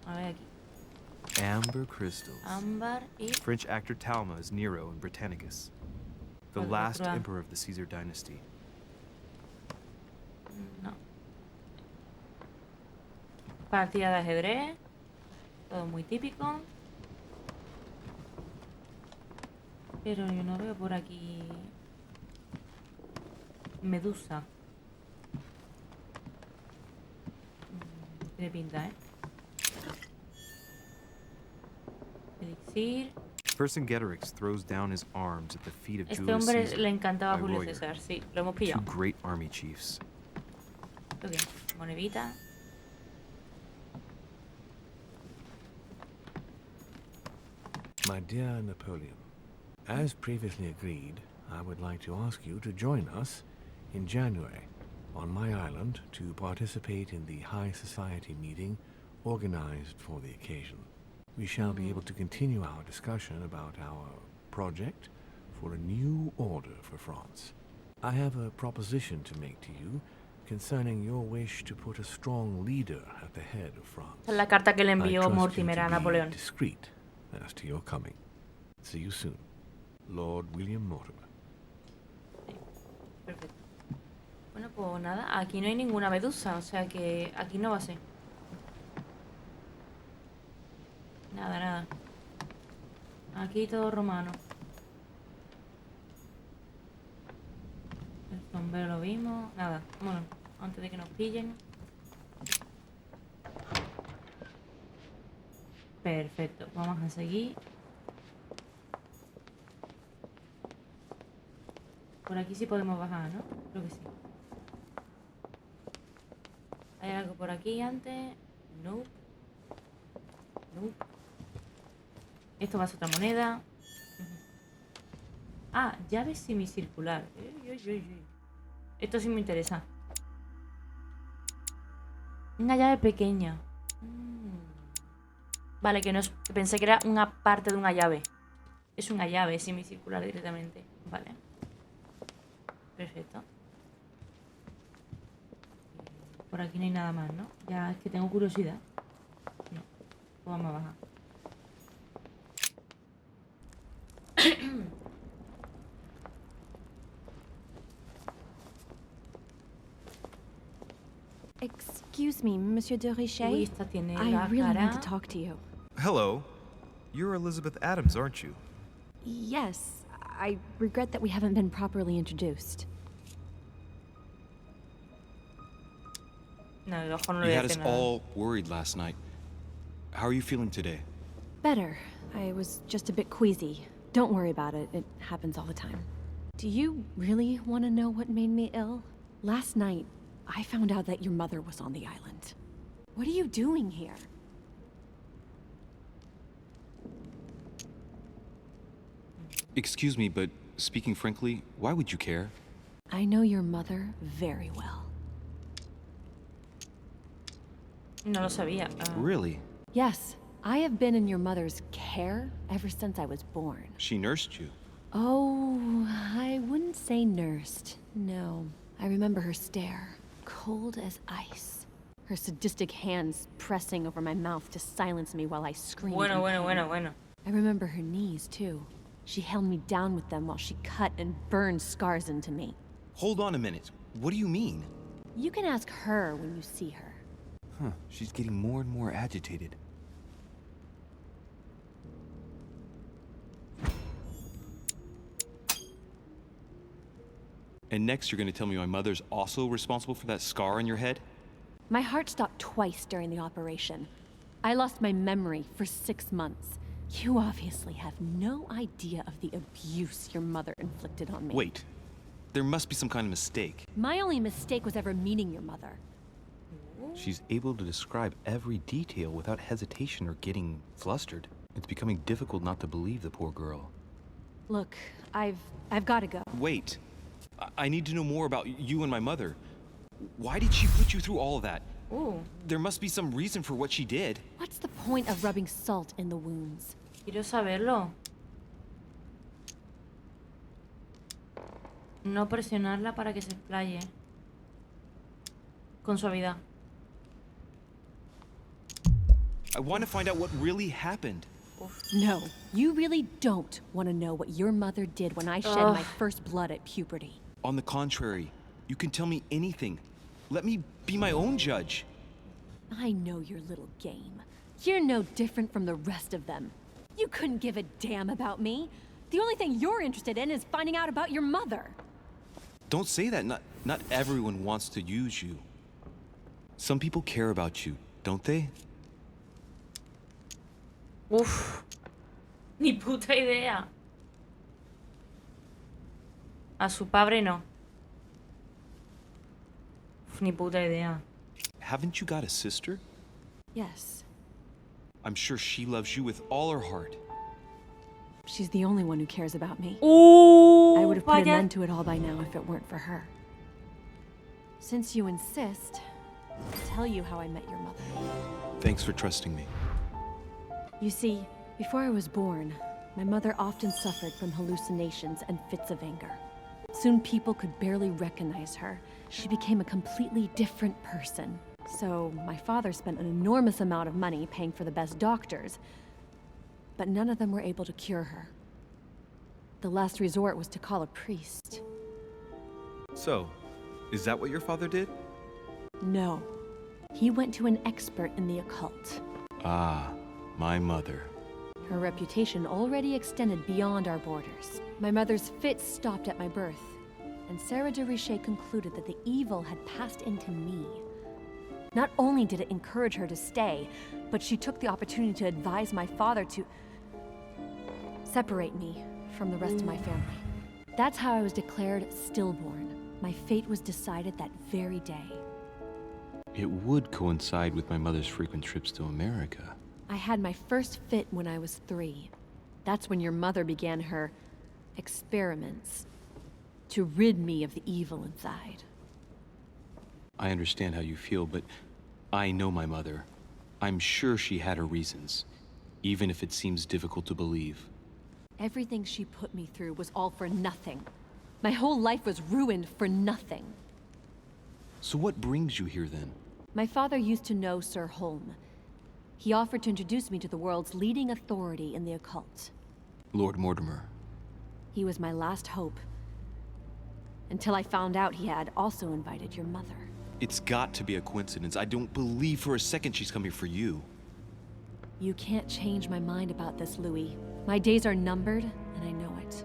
[SPEAKER 1] A ver aquí.
[SPEAKER 2] Amber crystals.
[SPEAKER 1] Ámbar y...
[SPEAKER 4] French actor Talma is Nero in Britannicus, the
[SPEAKER 1] Pues
[SPEAKER 4] last
[SPEAKER 1] otra.
[SPEAKER 4] emperor of the Caesar dynasty.
[SPEAKER 1] No. Partida de ajedrez. Todo muy típico. Pero yo no veo por aquí... Medusa. Tiene pinta, ¿eh? Elixir.
[SPEAKER 4] Vercingetorix throws down his arms at the feet of
[SPEAKER 1] Este
[SPEAKER 4] Julius
[SPEAKER 1] hombre
[SPEAKER 4] Caesar,
[SPEAKER 1] le encantaba a
[SPEAKER 4] by
[SPEAKER 1] Julio
[SPEAKER 4] Royer,
[SPEAKER 1] César. Sí, lo hemos
[SPEAKER 4] two
[SPEAKER 1] pillado.
[SPEAKER 4] great army chiefs.
[SPEAKER 1] ¿Esto qué? Monedita.
[SPEAKER 3] My dear Napoleon, as previously agreed, I would like to ask you to join us in January on my island to participate in the High Society meeting organized for the occasion. We shall be able to continue our discussion about our project for a new order for France. I have a proposition to make to you concerning your wish to put a strong leader at the head of France.
[SPEAKER 1] Esta es la carta que le
[SPEAKER 3] I
[SPEAKER 1] envió
[SPEAKER 3] trust you
[SPEAKER 1] Mortimer
[SPEAKER 3] to
[SPEAKER 1] a
[SPEAKER 3] be
[SPEAKER 1] Napoleón.
[SPEAKER 3] discreet as to your coming. See you soon. Lord William Mortimer.
[SPEAKER 1] Perfecto. Bueno, pues nada, aquí no hay ninguna medusa, o sea que aquí no va a ser. Nada. Aquí todo romano. El sombrero lo vimos. Nada, bueno, antes de que nos pillen. Perfecto, vamos a seguir. Por aquí sí podemos bajar, ¿no? Creo que sí. ¿Hay algo por aquí antes? No. No. Esto va a ser otra moneda. Ah, llave semicircular. Esto sí me interesa. Una llave pequeña. Vale, que no es... Pensé que era una parte de una llave. Es una llave semicircular directamente. Vale. Perfecto. Por aquí no hay nada más, ¿no? Ya es que tengo curiosidad. No. Pues vamos a bajar.
[SPEAKER 9] Excuse me, Monsieur de Richet.
[SPEAKER 1] Uy, esta tiene
[SPEAKER 9] I
[SPEAKER 1] la
[SPEAKER 9] really
[SPEAKER 1] cara.
[SPEAKER 9] need to talk to you.
[SPEAKER 4] Hello. You're Elizabeth Adams, aren't you?
[SPEAKER 9] Yes, I regret that we haven't been properly introduced.
[SPEAKER 1] No, el ojo no
[SPEAKER 8] You
[SPEAKER 1] le
[SPEAKER 8] had
[SPEAKER 1] dice
[SPEAKER 8] us
[SPEAKER 1] nada.
[SPEAKER 8] all worried last night. How are you feeling today?
[SPEAKER 9] Better. I was just a bit queasy. Don't worry about it. It happens all the time. Do you really want to know what made me ill? Last night, I found out that your mother was on the island. What are you doing here?
[SPEAKER 8] Excuse me, but speaking frankly, why would you care?
[SPEAKER 9] I know your mother very well.
[SPEAKER 1] No lo sabía.
[SPEAKER 8] Really?
[SPEAKER 9] Yes, I have been in your mother's care ever since I was born.
[SPEAKER 8] She nursed you.
[SPEAKER 9] Oh, I wouldn't say nursed. No. I remember her stare, cold as ice. Her sadistic hands pressing over my mouth to silence me while I screamed.
[SPEAKER 1] Bueno.
[SPEAKER 9] I remember her knees, too. She held me down with them while she cut and burned scars into me.
[SPEAKER 8] Hold on a minute. What do you mean?
[SPEAKER 9] You can ask her when you see her.
[SPEAKER 2] Huh, she's getting more and more agitated.
[SPEAKER 8] And next you're gonna tell me my mother's also responsible for that scar on your head?
[SPEAKER 9] My heart stopped twice during the operation. I lost my memory for 6 months. You obviously have no idea of the abuse your mother inflicted on me.
[SPEAKER 8] Wait. There must be some kind of mistake.
[SPEAKER 9] My only mistake was ever meeting your mother.
[SPEAKER 2] She's able to describe every detail without hesitation or getting flustered. It's becoming difficult not to believe the poor girl.
[SPEAKER 9] Look, I've got to go.
[SPEAKER 8] Wait. I need to know more about you and my mother. Why did she put you through all of that?
[SPEAKER 1] Ooh.
[SPEAKER 8] There must be some reason for what she did.
[SPEAKER 9] What's the point of rubbing salt in the wounds?
[SPEAKER 1] Quiero saberlo. No presionarla para que se explaye. Con suavidad.
[SPEAKER 8] I want to find out what really happened.
[SPEAKER 9] No, you really don't want to know what your mother did when I shed my first blood at puberty.
[SPEAKER 8] On the contrary, you can tell me anything. Let me be my own judge.
[SPEAKER 9] I know your little game. You're no different from the rest of them. You couldn't give a damn about me. The only thing you're interested in is finding out about your mother.
[SPEAKER 8] Don't say that. Not everyone wants to use you. Some people care about you, don't they?
[SPEAKER 1] Uf. Ni puta idea. A su padre no. Uf, ni puta idea.
[SPEAKER 8] Haven't you got a sister?
[SPEAKER 9] Yes,
[SPEAKER 8] I'm sure she loves you with all her heart.
[SPEAKER 9] she's the only one who cares about me.
[SPEAKER 1] Ooh,
[SPEAKER 9] I would have put an
[SPEAKER 1] vaya.
[SPEAKER 9] end to it all by now if it weren't for her. Since you insist, I'll tell you how I met your mother.
[SPEAKER 8] Thanks for trusting me.
[SPEAKER 9] You see, before I was born, my mother often suffered from hallucinations and fits of anger. Soon people could barely recognize her. She became a completely different person. So my father spent an enormous amount of money paying for the best doctors, but none of them were able to cure her. The last resort was to call a priest.
[SPEAKER 8] So, is that what your father did?
[SPEAKER 9] No. He went to an expert in the occult.
[SPEAKER 8] Ah, my mother.
[SPEAKER 9] Her reputation already extended beyond our borders. My mother's fits stopped at my birth, and Sarah de Richet concluded that the evil had passed into me. Not only did it encourage her to stay, but she took the opportunity to advise my father to separate me from the rest of my family. That's how I was declared stillborn. My fate was decided that very day.
[SPEAKER 8] It would coincide with my mother's frequent trips to America.
[SPEAKER 9] I had my first fit when I was 3. That's when your mother began her experiments to rid me of the evil inside.
[SPEAKER 8] I understand how you feel, but I know my mother. I'm sure she had her reasons, even if it seems difficult to believe.
[SPEAKER 9] Everything she put me through was all for nothing. My whole life was ruined for nothing.
[SPEAKER 8] So what brings you here then?
[SPEAKER 9] My father used to know Sir Holm. He offered to introduce me to the world's leading authority in the occult.
[SPEAKER 8] Lord Mortimer.
[SPEAKER 9] He was my last hope. Until I found out he had also invited your mother.
[SPEAKER 8] It's got to be a coincidence. I don't believe for a second she's coming for you.
[SPEAKER 9] You can't change my mind about this, Louis. My days are numbered, and I know it.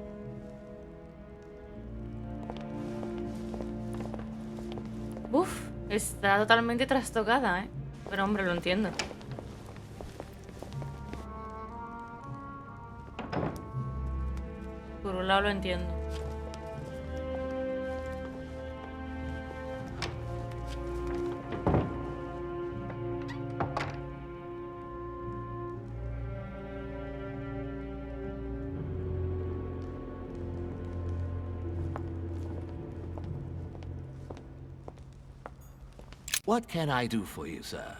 [SPEAKER 1] Uf, está totalmente trastocada, ¿eh? Pero hombre, lo entiendo. Por un lado lo entiendo.
[SPEAKER 10] What can I do for you, sir?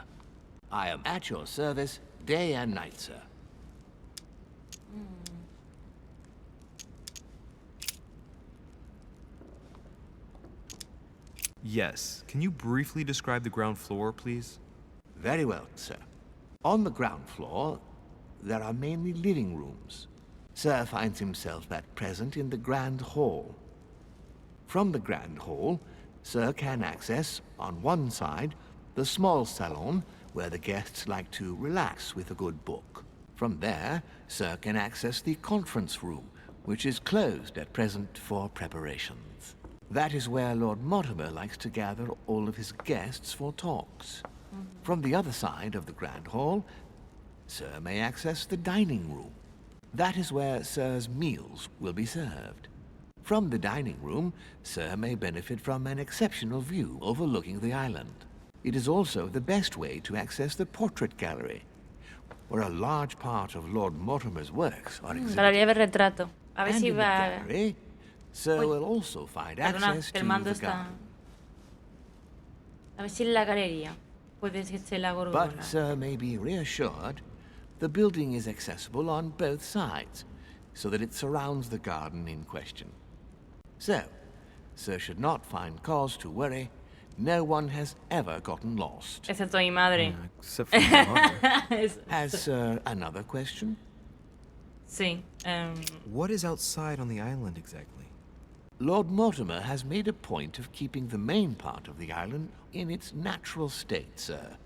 [SPEAKER 10] I am at your service day and night, sir.
[SPEAKER 4] Yes. Can you briefly describe the ground floor, please?
[SPEAKER 10] Very well, sir. On the ground floor, there are mainly living rooms. Sir finds himself at present in the Grand Hall. From the Grand Hall, Sir can access, on one side, the small salon, where the guests like to relax with a good book. From there, Sir can access the conference room, which is closed at present for preparations. That is where Lord Mortimer likes to gather all of his guests for talks. From the other side of the Grand Hall, Sir may access the dining room. That is where Sir's meals will be served. From the dining room, Sir may benefit from an exceptional view overlooking the island. It is also the best way to access the portrait gallery, where a large part of Lord Mortimer's works are exhibited.
[SPEAKER 1] Galería de retrato. A ver
[SPEAKER 10] And
[SPEAKER 1] si
[SPEAKER 10] in the
[SPEAKER 1] va.
[SPEAKER 10] gallery, Sir
[SPEAKER 1] Uy.
[SPEAKER 10] will also find
[SPEAKER 1] Perdona,
[SPEAKER 10] access
[SPEAKER 1] que
[SPEAKER 10] to
[SPEAKER 1] el mando
[SPEAKER 10] the
[SPEAKER 1] está.
[SPEAKER 10] garden.
[SPEAKER 1] A ver si en la galería puede ser la gorgona.
[SPEAKER 10] But Sir may be reassured, the building is accessible on both sides, so that it surrounds the garden in question. So, Sir should not find cause to worry. No one has ever gotten lost.
[SPEAKER 1] Excepto mi madre.
[SPEAKER 4] Except for my mother.
[SPEAKER 10] Has Sir another question?
[SPEAKER 1] Sí.
[SPEAKER 4] What is outside on the island exactly?
[SPEAKER 10] Lord Mortimer has made a point of keeping the main part of the island in its natural state, sir.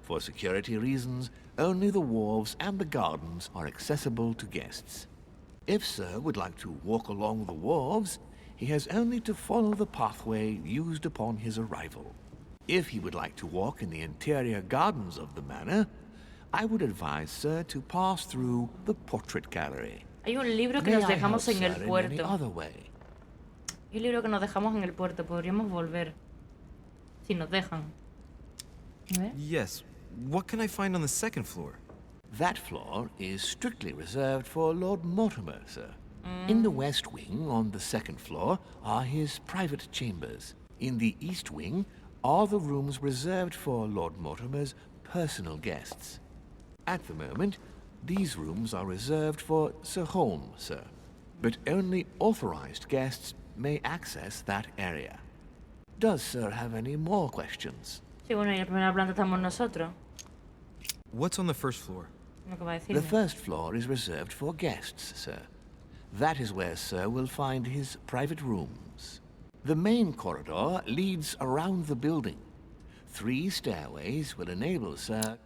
[SPEAKER 10] For security reasons, only the wharves and the gardens are accessible to guests. If Sir would like to walk along the wharves, he has only to follow the pathway used upon his arrival. If he would like to walk in the interior gardens of the manor, I would advise Sir to pass through the portrait gallery.
[SPEAKER 1] Hay un libro que
[SPEAKER 10] May
[SPEAKER 1] nos
[SPEAKER 10] I help,
[SPEAKER 1] dejamos en
[SPEAKER 10] sir,
[SPEAKER 1] el
[SPEAKER 10] in any
[SPEAKER 1] puerto.
[SPEAKER 10] other way?
[SPEAKER 1] Hay un libro que nos dejamos en el puerto. Podríamos volver. Si nos dejan. A ver.
[SPEAKER 4] Yes. What can I find on the second floor?
[SPEAKER 10] That floor is strictly reserved for Lord Mortimer, sir. In the west wing, on the second floor, are his private chambers. In the east wing are the rooms reserved for Lord Mortimer's personal guests. At the moment, these rooms are reserved for Sir Holm, sir. But only authorized guests may access that area. Does Sir have any more questions?
[SPEAKER 1] Sí, bueno, y en la primera planta estamos nosotros.
[SPEAKER 4] What's on the first floor?
[SPEAKER 1] Lo que va a
[SPEAKER 10] The
[SPEAKER 1] decirme.
[SPEAKER 10] first floor is reserved for guests, sir. That is where Sir will find his private rooms. The main corridor leads around the building. 3 stairways will enable Sir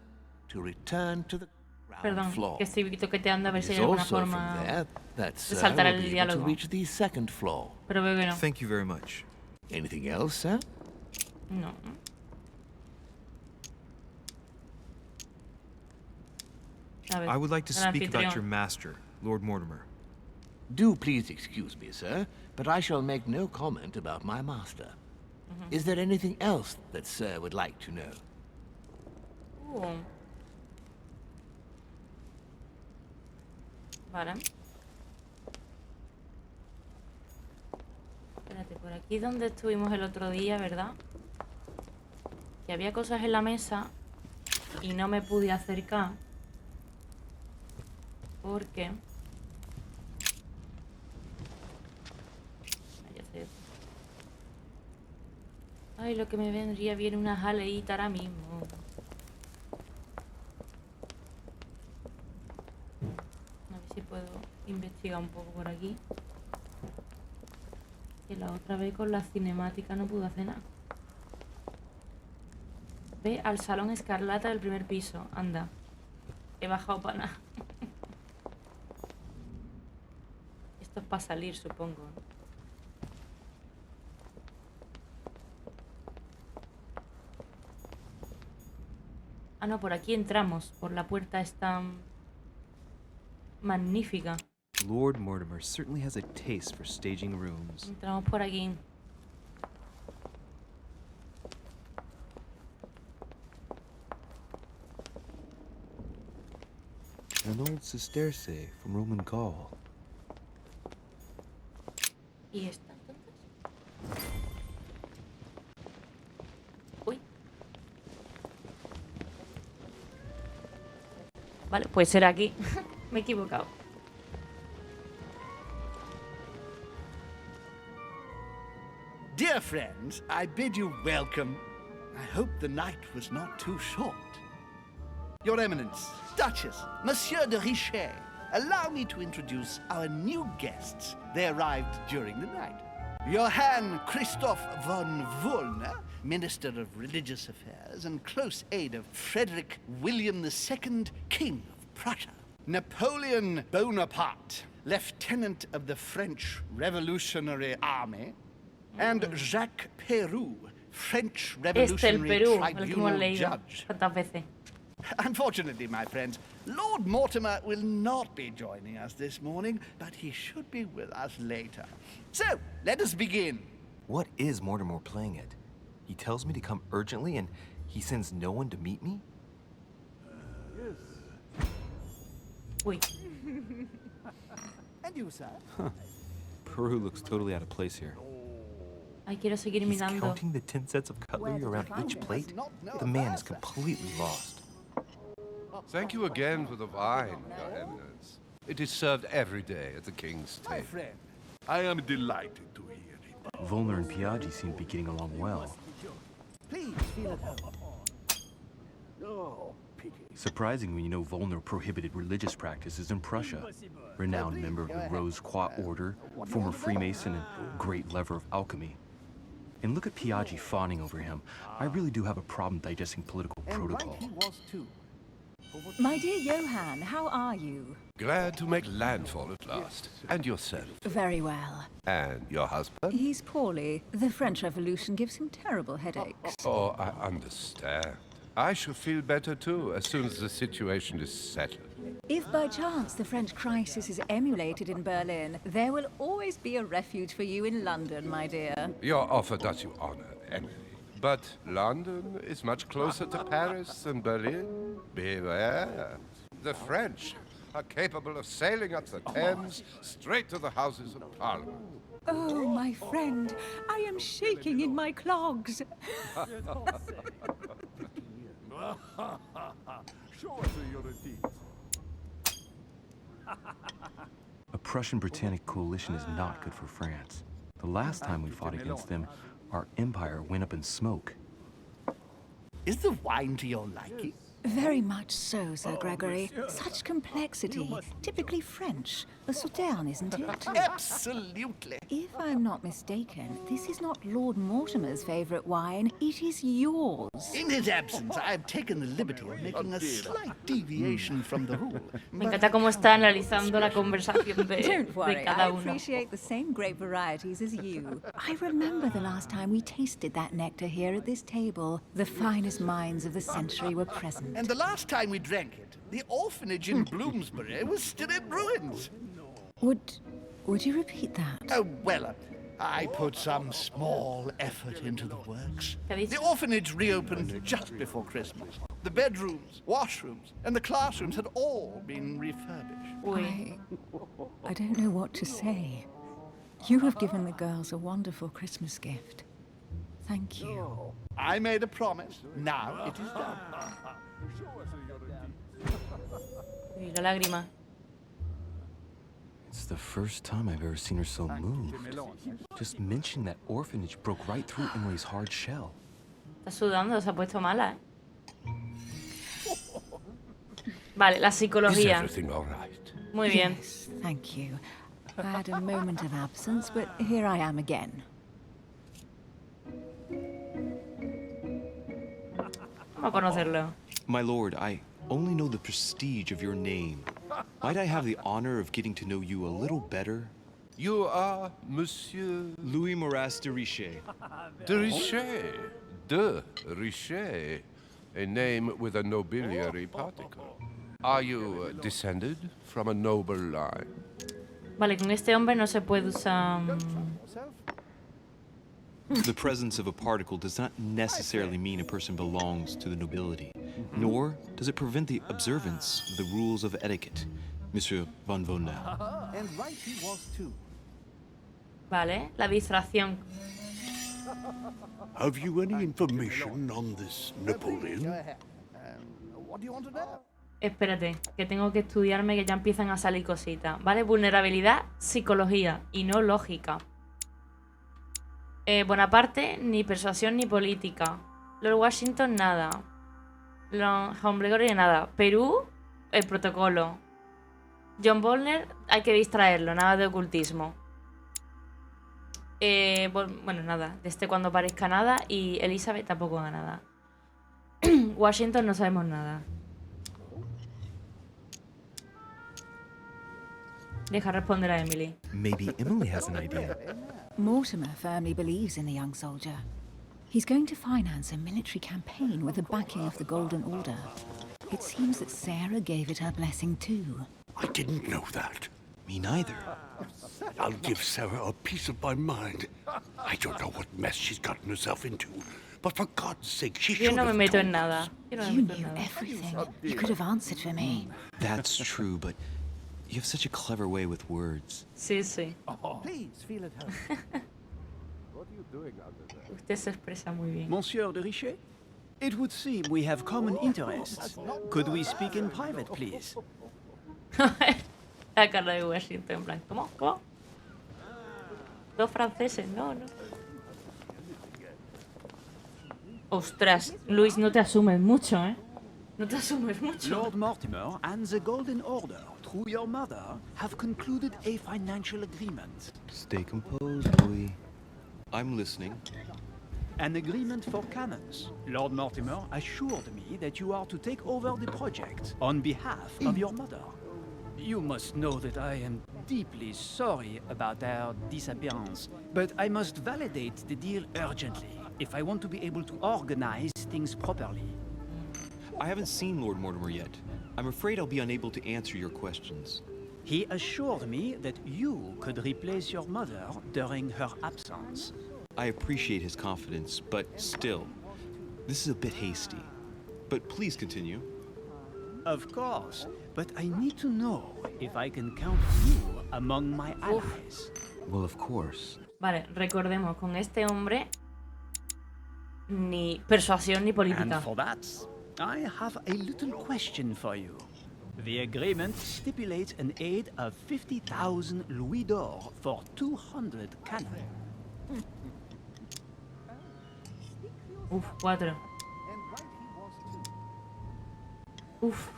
[SPEAKER 10] to return to the ground
[SPEAKER 1] Perdón,
[SPEAKER 10] floor.
[SPEAKER 1] que estoy toqueteando a ver
[SPEAKER 10] It
[SPEAKER 1] si
[SPEAKER 10] is
[SPEAKER 1] hay alguna
[SPEAKER 10] also from
[SPEAKER 1] forma
[SPEAKER 10] there that
[SPEAKER 1] de
[SPEAKER 10] Sir
[SPEAKER 1] saltar
[SPEAKER 10] will
[SPEAKER 1] el
[SPEAKER 10] be able to
[SPEAKER 1] diálogo.
[SPEAKER 10] reach the second floor.
[SPEAKER 1] Pero veo que no.
[SPEAKER 4] Thank you very much.
[SPEAKER 10] Anything else, Sir?
[SPEAKER 1] No. A ver,
[SPEAKER 4] I would like to
[SPEAKER 1] el
[SPEAKER 4] speak about
[SPEAKER 1] anfitrión.
[SPEAKER 4] your master, Lord Mortimer.
[SPEAKER 10] Do please excuse me, sir, but I shall make no comment about my master. Is there anything else that sir would like to know?
[SPEAKER 1] Vale. Espérate, por aquí donde estuvimos el otro día, ¿verdad? Que había cosas en la mesa y no me pude acercar porque... Ya sé. Ay, lo que me vendría bien una jaleíta ahora mismo. A ver si puedo investigar un poco por aquí. Que la otra vez con la cinemática no pude hacer nada. Ve al salón escarlata del primer piso. Anda. He bajado para nada. Esto es para salir, supongo, ¿no? Ah, no, por aquí entramos. Por la puerta esta magnífica.
[SPEAKER 2] Lord Mortimer certainly has a taste for staging rooms.
[SPEAKER 1] Entramos por aquí.
[SPEAKER 2] An old sesterce from Roman Gaul.
[SPEAKER 1] ¿Y esta entonces? Uy. Vale, pues era aquí. Me he equivocado.
[SPEAKER 5] Dear friends, I bid you welcome. I hope the night was not too short. Your Eminence, Duchess, Monsieur de Richet, allow me to introduce our new guests. They arrived during the night. Johann Christoph von Wollner, Minister of Religious Affairs and close aide of Frederick William II, King of Prussia. Napoleon Bonaparte, Lieutenant of the French Revolutionary Army. And Jacques Peroux, French Revolutionary
[SPEAKER 1] Perú, el que hemos
[SPEAKER 5] Tribunal
[SPEAKER 1] leído
[SPEAKER 5] Judge.
[SPEAKER 1] tantas veces.
[SPEAKER 5] Unfortunately, my friends, Lord Mortimer will not be joining us this morning, but he should be with us later. So, let us begin.
[SPEAKER 8] What is Mortimer playing at? He tells me to come urgently and he sends no one to meet me?
[SPEAKER 1] Uy.
[SPEAKER 5] And you, sir?
[SPEAKER 2] Peru looks totally out of place here.
[SPEAKER 1] Ay, quiero seguir
[SPEAKER 8] He's
[SPEAKER 1] mirando.
[SPEAKER 8] counting the 10 sets of cutlery around each plate? The man is completely lost.
[SPEAKER 11] Thank you again for the wine, Your Eminence. It is served every day at the King's
[SPEAKER 5] My
[SPEAKER 11] table.
[SPEAKER 5] friend.
[SPEAKER 7] I am delighted to hear it.
[SPEAKER 8] Volner and Piaggi seem to be getting along well.
[SPEAKER 5] Please feel at home.
[SPEAKER 7] Oh, pity.
[SPEAKER 8] Surprising when you know Volner prohibited religious practices in Prussia. Renowned member of the Rose-Croix Order, former Freemason, and great lover of alchemy. And look at Piaggi fawning over him. I really do have a problem digesting political
[SPEAKER 5] And
[SPEAKER 8] protocol.
[SPEAKER 5] right he was too.
[SPEAKER 6] My dear Johann, how are you?
[SPEAKER 11] Glad to make landfall at last. And yourself.
[SPEAKER 6] Very well.
[SPEAKER 11] And your husband?
[SPEAKER 6] He's poorly. The French Revolution gives him terrible headaches.
[SPEAKER 11] Oh, I understand. I shall feel better too as soon as the situation is settled.
[SPEAKER 6] If by chance the French crisis is emulated in Berlin, there will always be a refuge for you in London, my dear.
[SPEAKER 11] Your offer does you honor, Emily. But London is much closer to Paris than Berlin. Beware. The French are capable of sailing up the Thames straight to the Houses of Parliament.
[SPEAKER 6] Oh, my friend, I am shaking in my clogs.
[SPEAKER 7] Show us your deeds.
[SPEAKER 8] A Prussian-Britannic coalition is not good for France. The last time we fought against them, our empire went up in smoke.
[SPEAKER 5] Is the wine to your liking?
[SPEAKER 6] Very much so, Sir Gregory. Such complexity. Typically French. A Sauterne, isn't it?
[SPEAKER 5] Absolutely.
[SPEAKER 6] If I'm not mistaken, this is not Lord Mortimer's favourite wine. It is yours.
[SPEAKER 5] In his absence, I have taken the liberty of making a slight deviation from the rule.
[SPEAKER 1] Me encanta cómo está analizando la conversación de
[SPEAKER 6] Don't worry, I
[SPEAKER 1] cada uno.
[SPEAKER 6] appreciate the same grape varieties as you. I remember the last time we tasted that nectar here at this table. The finest minds of the century were present.
[SPEAKER 5] And the last time we drank it, the orphanage in Bloomsbury was still in ruins.
[SPEAKER 6] Would you repeat that?
[SPEAKER 5] Oh, well, I put some small effort into the works.
[SPEAKER 1] ¿Qué ha
[SPEAKER 5] The
[SPEAKER 1] dicho?
[SPEAKER 5] orphanage reopened just before Christmas. The bedrooms, washrooms, and the classrooms had all been refurbished.
[SPEAKER 1] Uy.
[SPEAKER 6] I don't know what to say. You have given the girls a wonderful Christmas gift. Thank you.
[SPEAKER 5] I made a promise. Now it is done.
[SPEAKER 1] Uy, la lágrima.
[SPEAKER 8] It's the first time I've ever seen her so moved. Just mentioning that orphanage broke right through Emily's hard shell.
[SPEAKER 1] Está sudando, se ha puesto mala, Vale, la
[SPEAKER 7] Is
[SPEAKER 1] psicología.
[SPEAKER 7] everything all right?
[SPEAKER 1] Muy bien.
[SPEAKER 6] Yes, thank you. I had a moment of absence, but here I am again.
[SPEAKER 1] Vamos a conocerlo.
[SPEAKER 8] My lord, I only know the prestige of your name. Might I have the honor of getting to know you a little better?
[SPEAKER 11] You are Monsieur
[SPEAKER 8] Louis de Richet.
[SPEAKER 11] de Richet. De Richet. A name with a nobiliary particle. Are you descended from a noble line?
[SPEAKER 1] Vale, con este hombre no se puede usar...
[SPEAKER 8] The presence of a particle does not necessarily mean a person belongs to the nobility, nor does it prevent the observance of the rules of etiquette, Monsieur von Vondel.
[SPEAKER 5] And right he was too.
[SPEAKER 1] Vale, la distracción.
[SPEAKER 7] Have you any information on this Napoleon?
[SPEAKER 5] What do you want to know?
[SPEAKER 1] Espérate, que tengo que estudiarme, que ya empiezan a salir cositas. Vale, vulnerabilidad, psicología y no lógica. Bonaparte, ni persuasión ni política. Lord Washington, nada. Gregory, nada. Perú, el protocolo. John Bolner, hay que distraerlo, nada de ocultismo. Bueno, nada, desde cuando parezca nada. Y Elizabeth tampoco haga nada. Washington no sabemos nada. Deja responder a Emily.
[SPEAKER 8] Maybe Emily has an idea.
[SPEAKER 6] Mortimer firmly believes in the young soldier. He's going to finance a military campaign with the backing of the Golden Order. It seems that Sarah gave it her blessing too.
[SPEAKER 7] I didn't know that.
[SPEAKER 8] Me neither.
[SPEAKER 7] I'll give Sarah a piece of my mind. I don't know what mess she's gotten herself into, but for God's sake, she
[SPEAKER 1] Yo
[SPEAKER 7] should
[SPEAKER 1] no me
[SPEAKER 7] have
[SPEAKER 1] meto
[SPEAKER 7] told
[SPEAKER 1] en
[SPEAKER 7] us.
[SPEAKER 1] nada. Yo no me
[SPEAKER 6] You
[SPEAKER 1] meto en
[SPEAKER 6] knew
[SPEAKER 1] nada.
[SPEAKER 6] everything. You could have answered for me.
[SPEAKER 8] That's true, but you have such a clever way with words.
[SPEAKER 1] Sí, sí.
[SPEAKER 5] Please feel at home.
[SPEAKER 11] What are you doing under there?
[SPEAKER 1] Usted se expresa muy bien.
[SPEAKER 12] Monsieur de Richet? It would seem we have common interests. Could we speak in private, please?
[SPEAKER 1] La cara de Washington, en plan, ¿cómo? ¿Cómo? Dos franceses, no, no. Ostras, Luis, no te asumes mucho, ¿eh? No te asumes mucho.
[SPEAKER 12] Lord Mortimer and the Golden Order, through your mother, have concluded a financial agreement.
[SPEAKER 8] Stay composed, Louis. I'm listening.
[SPEAKER 12] An agreement for cannons. Lord Mortimer assured me that you are to take over the project on behalf of your mother. You must know that I am deeply sorry about their disappearance, but I must validate the deal urgently if I want to be able to organize things properly.
[SPEAKER 8] I haven't seen Lord Mortimer yet. I'm afraid I'll be unable to answer your questions.
[SPEAKER 12] He assured me that you could replace your mother during her absence.
[SPEAKER 8] I appreciate his confidence, but still, this is a bit hasty. But please continue.
[SPEAKER 12] Of course, but I need to know if I can count you among my allies.
[SPEAKER 8] Well, of course.
[SPEAKER 1] Vale, recordemos, con este hombre ni persuasión ni política.
[SPEAKER 12] And for that, I have a little question for you. The agreement stipulates an aid of 50,000 louis d'or for 200 cannon.
[SPEAKER 1] Uf, 4. Uf.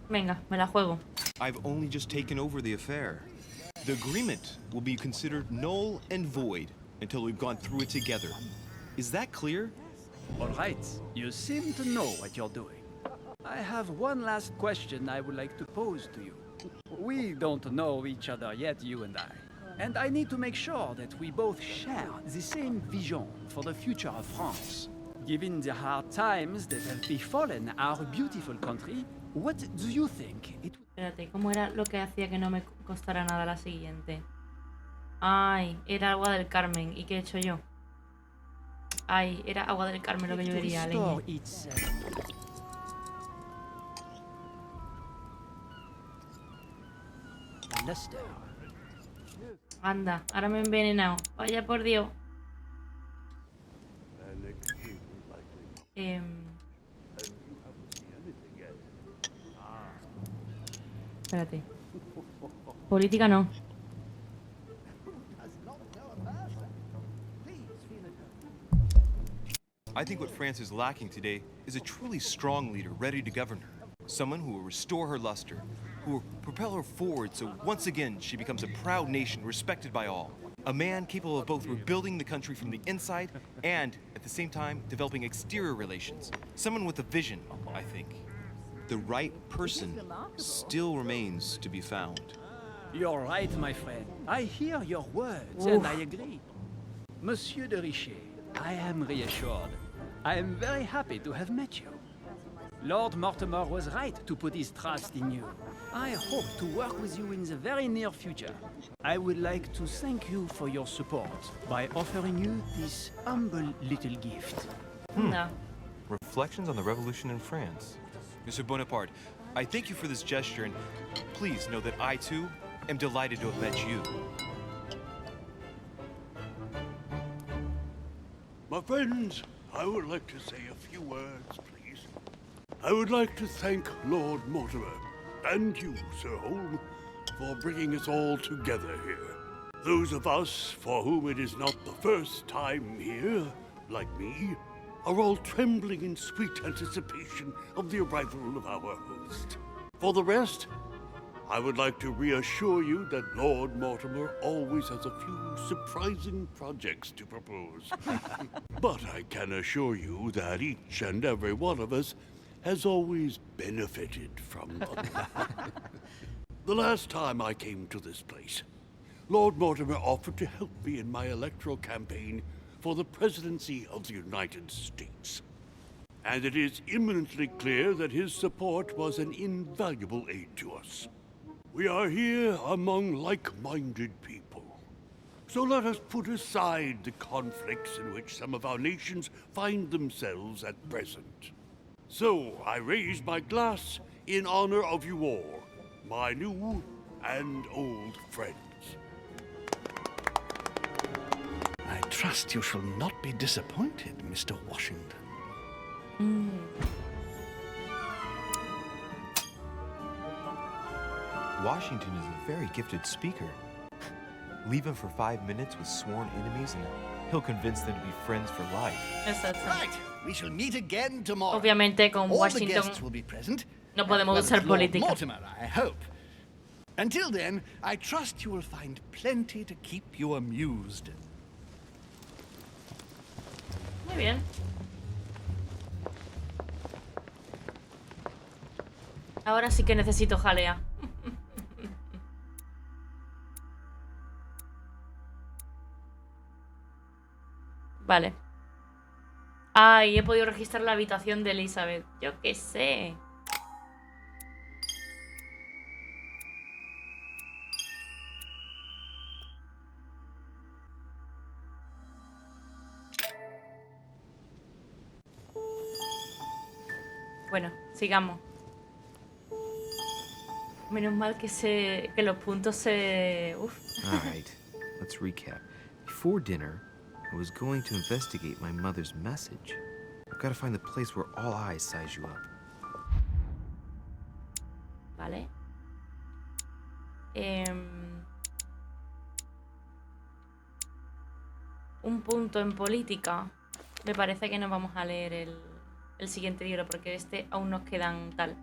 [SPEAKER 1] Venga, me la juego.
[SPEAKER 8] I've only just taken over the affair. The agreement will be considered null and void until we've gone through it together. Is that clear?
[SPEAKER 12] All right, you seem to know what you're doing. I have one last question I would like to pose to you. We don't know each other yet, you and I. And I need to make sure that we both share the same vision for the future of France. Given the hard times that have befallen our beautiful country, what do you think it would...
[SPEAKER 1] Espérate, ¿cómo era lo que hacía que no me costara nada la siguiente? Ay, era agua del Carmen. ¿Y qué he hecho yo? Ay, era agua del Carmen lo que yo quería, leña. Anda, ahora me he envenenado. Vaya por Dios. Espérate. Política no.
[SPEAKER 8] I think what France is lacking today is a truly strong leader ready to govern her. Someone who will restore her luster, who will propel her forward so once again she becomes a proud nation respected by all. A man capable of both rebuilding the country from the inside and, at the same time, developing exterior relations. Someone with a vision, I think. The right person still remains to be found.
[SPEAKER 12] You're right, my friend. I hear your words, and I agree. Monsieur de Richet, I am reassured. I am very happy to have met you. Lord Mortimer was right to put his trust in you. I hope to work with you in the very near future. I would like to thank you for your support by offering you this humble little gift.
[SPEAKER 1] No.
[SPEAKER 8] Reflections on the Revolution in France. Mr. Bonaparte, I thank you for this gesture, and please know that I, too, am delighted to have met you.
[SPEAKER 13] My friends, I would like to say a few words, please. I would like to thank Lord Mortimer, and you, Sir Holm, for bringing us all together here. Those of us for whom it is not the first time here, like me, are all trembling in sweet anticipation of the arrival of our host. For the rest, I would like to reassure you that Lord Mortimer always has a few surprising projects to propose. But I can assure you that each and every one of us has always benefited from them. The last time I came to this place, Lord Mortimer offered to help me in my electoral campaign for the presidency of the United States. And it is imminently clear that his support was an invaluable aid to us. We are here among like-minded people. So let us put aside the conflicts in which some of our nations find themselves at present. So I raise my glass in honor of you all, my new and old friends.
[SPEAKER 5] I trust you shall not be disappointed, Mr. Washington.
[SPEAKER 2] Washington is a very gifted speaker. Leave him for 5 minutes with sworn enemies and he'll convince them to be friends for life.
[SPEAKER 1] Exacto.
[SPEAKER 5] Right, we shall meet again tomorrow.
[SPEAKER 1] Obviamente con
[SPEAKER 5] All the
[SPEAKER 1] Washington
[SPEAKER 5] guests will be present.
[SPEAKER 1] no podemos
[SPEAKER 5] Well,
[SPEAKER 1] usar
[SPEAKER 5] Lord
[SPEAKER 1] política.
[SPEAKER 5] Mortimer, I hope. Until then, I trust you will find plenty to keep you amused.
[SPEAKER 1] Muy bien. Ahora sí que necesito jalea. Vale. Ay, he podido registrar la habitación de Elizabeth. Yo qué sé. Bueno, sigamos. Menos mal que los puntos se... Uf.
[SPEAKER 4] All right, let's recap. Before dinner, I was going to investigate my mother's message. I've got to find the place where all eyes size you up.
[SPEAKER 1] Vale. Un punto en política. Me parece que nos vamos a leer el siguiente libro, porque este aún nos quedan tal.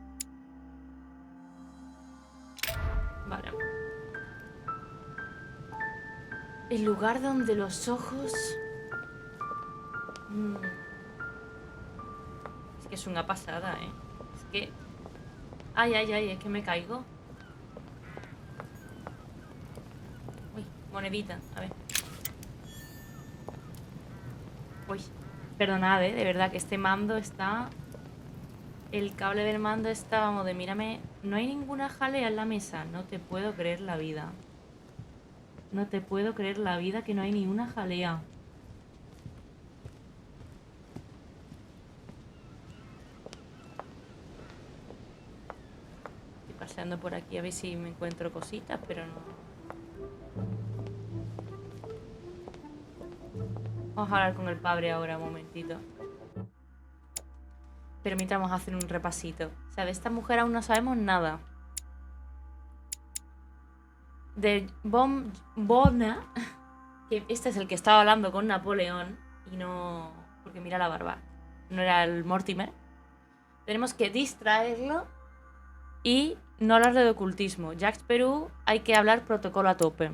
[SPEAKER 1] Vale. El lugar donde los ojos... Es que es una pasada, ¿eh? Es que... Ay, ay, ay, es que me caigo. Uy, monedita, a ver. Uy, Perdonad, de verdad que este mando está... El cable del mando está, vamos, de mírame. No hay ninguna jalea en la mesa. No te puedo creer la vida. No te puedo creer la vida que no hay ni una jalea. Estoy paseando por aquí a ver si me encuentro cositas, pero no. Vamos a hablar con el padre ahora, un momentito. Pero mientras vamos a hacer un repasito. O sea, de esta mujer aún no sabemos nada. De Bona, que este es el que estaba hablando con Napoleón y no... Porque mira la barba. No era el Mortimer. Tenemos que distraerlo y no hablarle de ocultismo. Jacques Perú hay que hablar protocolo a tope.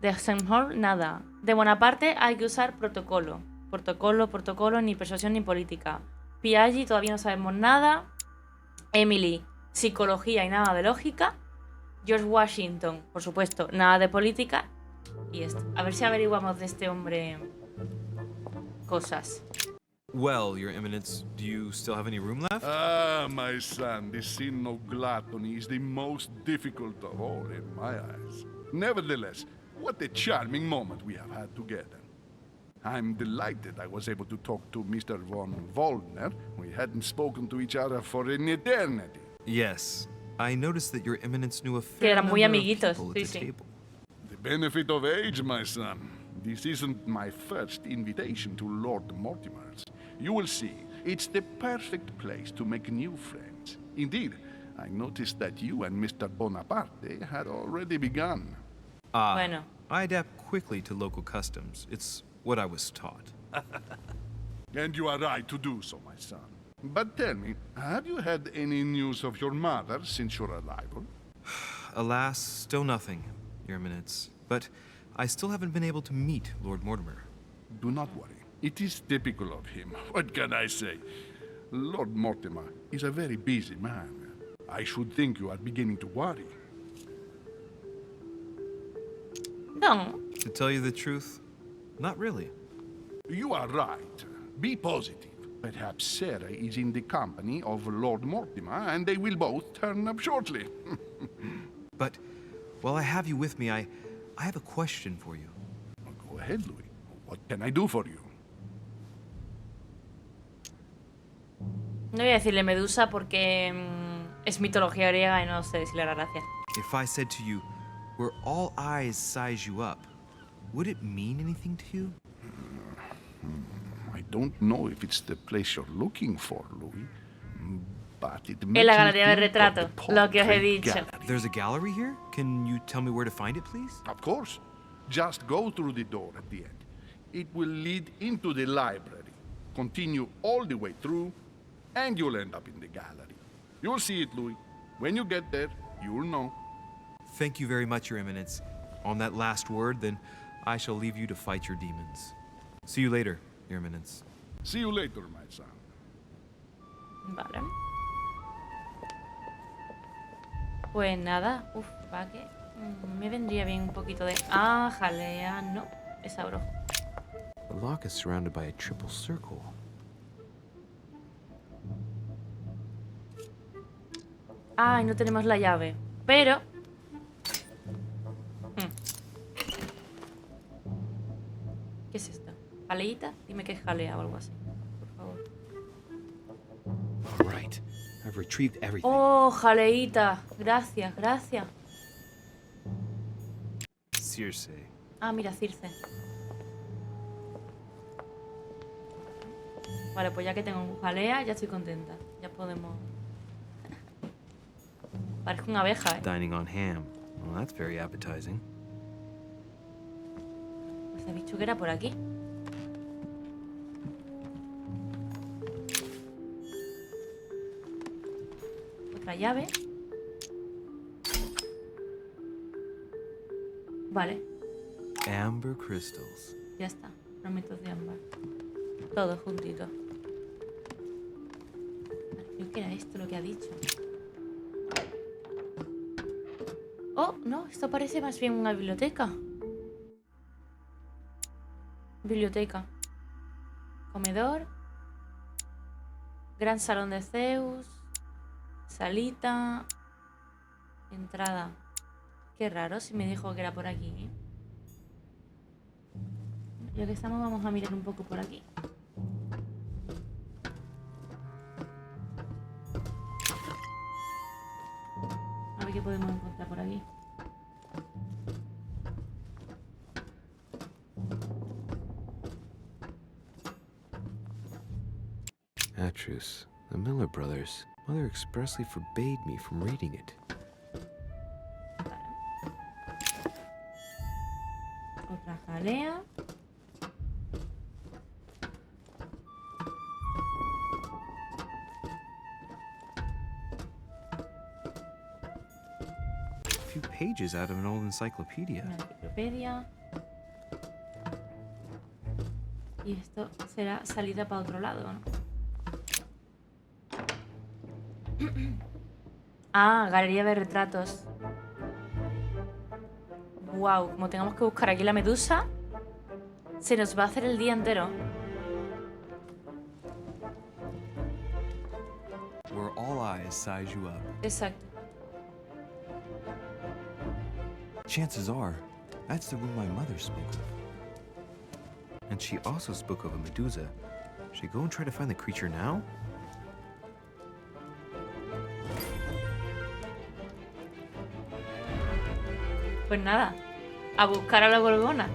[SPEAKER 1] De Senghor, nada. De Bonaparte hay que usar protocolo. Protocolo, ni persuasión ni política. Piaggi, todavía no sabemos nada. Emily, psicología y nada de lógica. George Washington, por supuesto, nada de política. Y esto. A ver si averiguamos de este hombre cosas.
[SPEAKER 4] Well, Your Eminence, do you still have any room left?
[SPEAKER 7] Ah, my son, the sin of gluttony is the most difficult of all in my eyes. Nevertheless, what a charming moment we have had together. I'm delighted I was able to talk to Mr. von Waldner. We hadn't spoken to each other for an eternity.
[SPEAKER 4] Yes. I noticed that Your Eminence knew a
[SPEAKER 1] Que
[SPEAKER 4] fair
[SPEAKER 1] eran muy
[SPEAKER 4] number of
[SPEAKER 1] amiguitos,
[SPEAKER 4] people at
[SPEAKER 1] sí,
[SPEAKER 4] the
[SPEAKER 1] sí.
[SPEAKER 4] table.
[SPEAKER 7] The benefit of age, my son. This isn't my first invitation to Lord Mortimer's. You will see, it's the perfect place to make new friends. Indeed, I noticed that you and Mr. Bonaparte had already begun.
[SPEAKER 1] Bueno.
[SPEAKER 4] I adapt quickly to local customs. It's what I was taught.
[SPEAKER 7] And you are right to do so, my son. But tell me, have you had any news of your mother since your arrival?
[SPEAKER 4] Alas, still nothing, Your Eminence. But I still haven't been able to meet Lord Mortimer.
[SPEAKER 7] Do not worry. It is typical of him. What can I say? Lord Mortimer is a very busy man. I should think you are beginning to worry.
[SPEAKER 1] No.
[SPEAKER 4] To tell you the truth, not really.
[SPEAKER 7] You are right. Be positive. Perhaps Sarah is in the company of Lord Mortimer, and they will both turn up shortly.
[SPEAKER 4] But while I have you with me, I have a question for you.
[SPEAKER 7] Go ahead, Louis. What can I do for you?
[SPEAKER 1] No voy a decirle Medusa porque es mitología griega y no sé si le hará gracia.
[SPEAKER 4] If I said to you, where all eyes size you up, would it mean anything to you?
[SPEAKER 7] I don't know if it's the place you're looking for, Louis, but it
[SPEAKER 1] En la
[SPEAKER 7] makes me
[SPEAKER 1] galería de
[SPEAKER 7] think of the
[SPEAKER 1] retrato, lo que os he
[SPEAKER 7] portrait
[SPEAKER 1] dicho.
[SPEAKER 7] gallery.
[SPEAKER 4] There's a gallery here? Can you tell me where to find it, please?
[SPEAKER 7] Of course. Just go through the door at the end. It will lead into the library. Continue all the way through, and you'll end up in the gallery. You'll see it, Louis. When you get there, you'll know.
[SPEAKER 4] Thank you very much, Your Eminence. On that last word, then I shall leave you to fight your demons. See you later, Your Eminence.
[SPEAKER 7] See you later, my son.
[SPEAKER 1] Vale. Pues nada. Uf, va que me vendría bien un poquito de... Ah, jalea. No, es abro.
[SPEAKER 2] The lock is surrounded by a triple circle.
[SPEAKER 1] Ah, y no tenemos la llave. Pero... ¿Qué es esto? ¿Jaleita? Dime que es jalea o algo así. Por favor.
[SPEAKER 2] All right. I've retrieved everything.
[SPEAKER 1] Oh, jaleita. Gracias, gracias.
[SPEAKER 4] Circe.
[SPEAKER 1] Ah, mira, Circe. Vale, pues ya que tengo un jalea, ya estoy contenta. Ya podemos... Parezco una abeja, ¿eh?
[SPEAKER 4] Dining on ham. Well, that's very appetizing.
[SPEAKER 1] Pues he dicho que era por aquí. Otra llave. Vale,
[SPEAKER 4] Amber crystals.
[SPEAKER 1] ya está. Fragmentos de ámbar. Todo juntito. Vale, creo que era esto lo que ha dicho. Oh, no, esto parece más bien una biblioteca. Biblioteca. Comedor. Gran salón de Zeus. Salita. Entrada. Qué raro, si me dijo que era por aquí. Ya que estamos, vamos a mirar un poco por aquí. A ver qué podemos encontrar por aquí.
[SPEAKER 2] Atrus, the Miller brothers. Mother expressly forbade me from reading it.
[SPEAKER 1] Otra jalea.
[SPEAKER 4] A few pages out of an old encyclopedia.
[SPEAKER 1] Una enciclopedia. Y esto será salida para otro lado, ¿no? Ah, galería de retratos. Wow, como tengamos que buscar aquí la medusa, se nos va a hacer el día entero.
[SPEAKER 4] Where all eyes size you up.
[SPEAKER 1] Exacto.
[SPEAKER 4] Chances are, that's the room my mother spoke of. And she also spoke of a Medusa. Should I go and try to find the creature now?
[SPEAKER 1] Pues nada, a buscar a la Gorgona.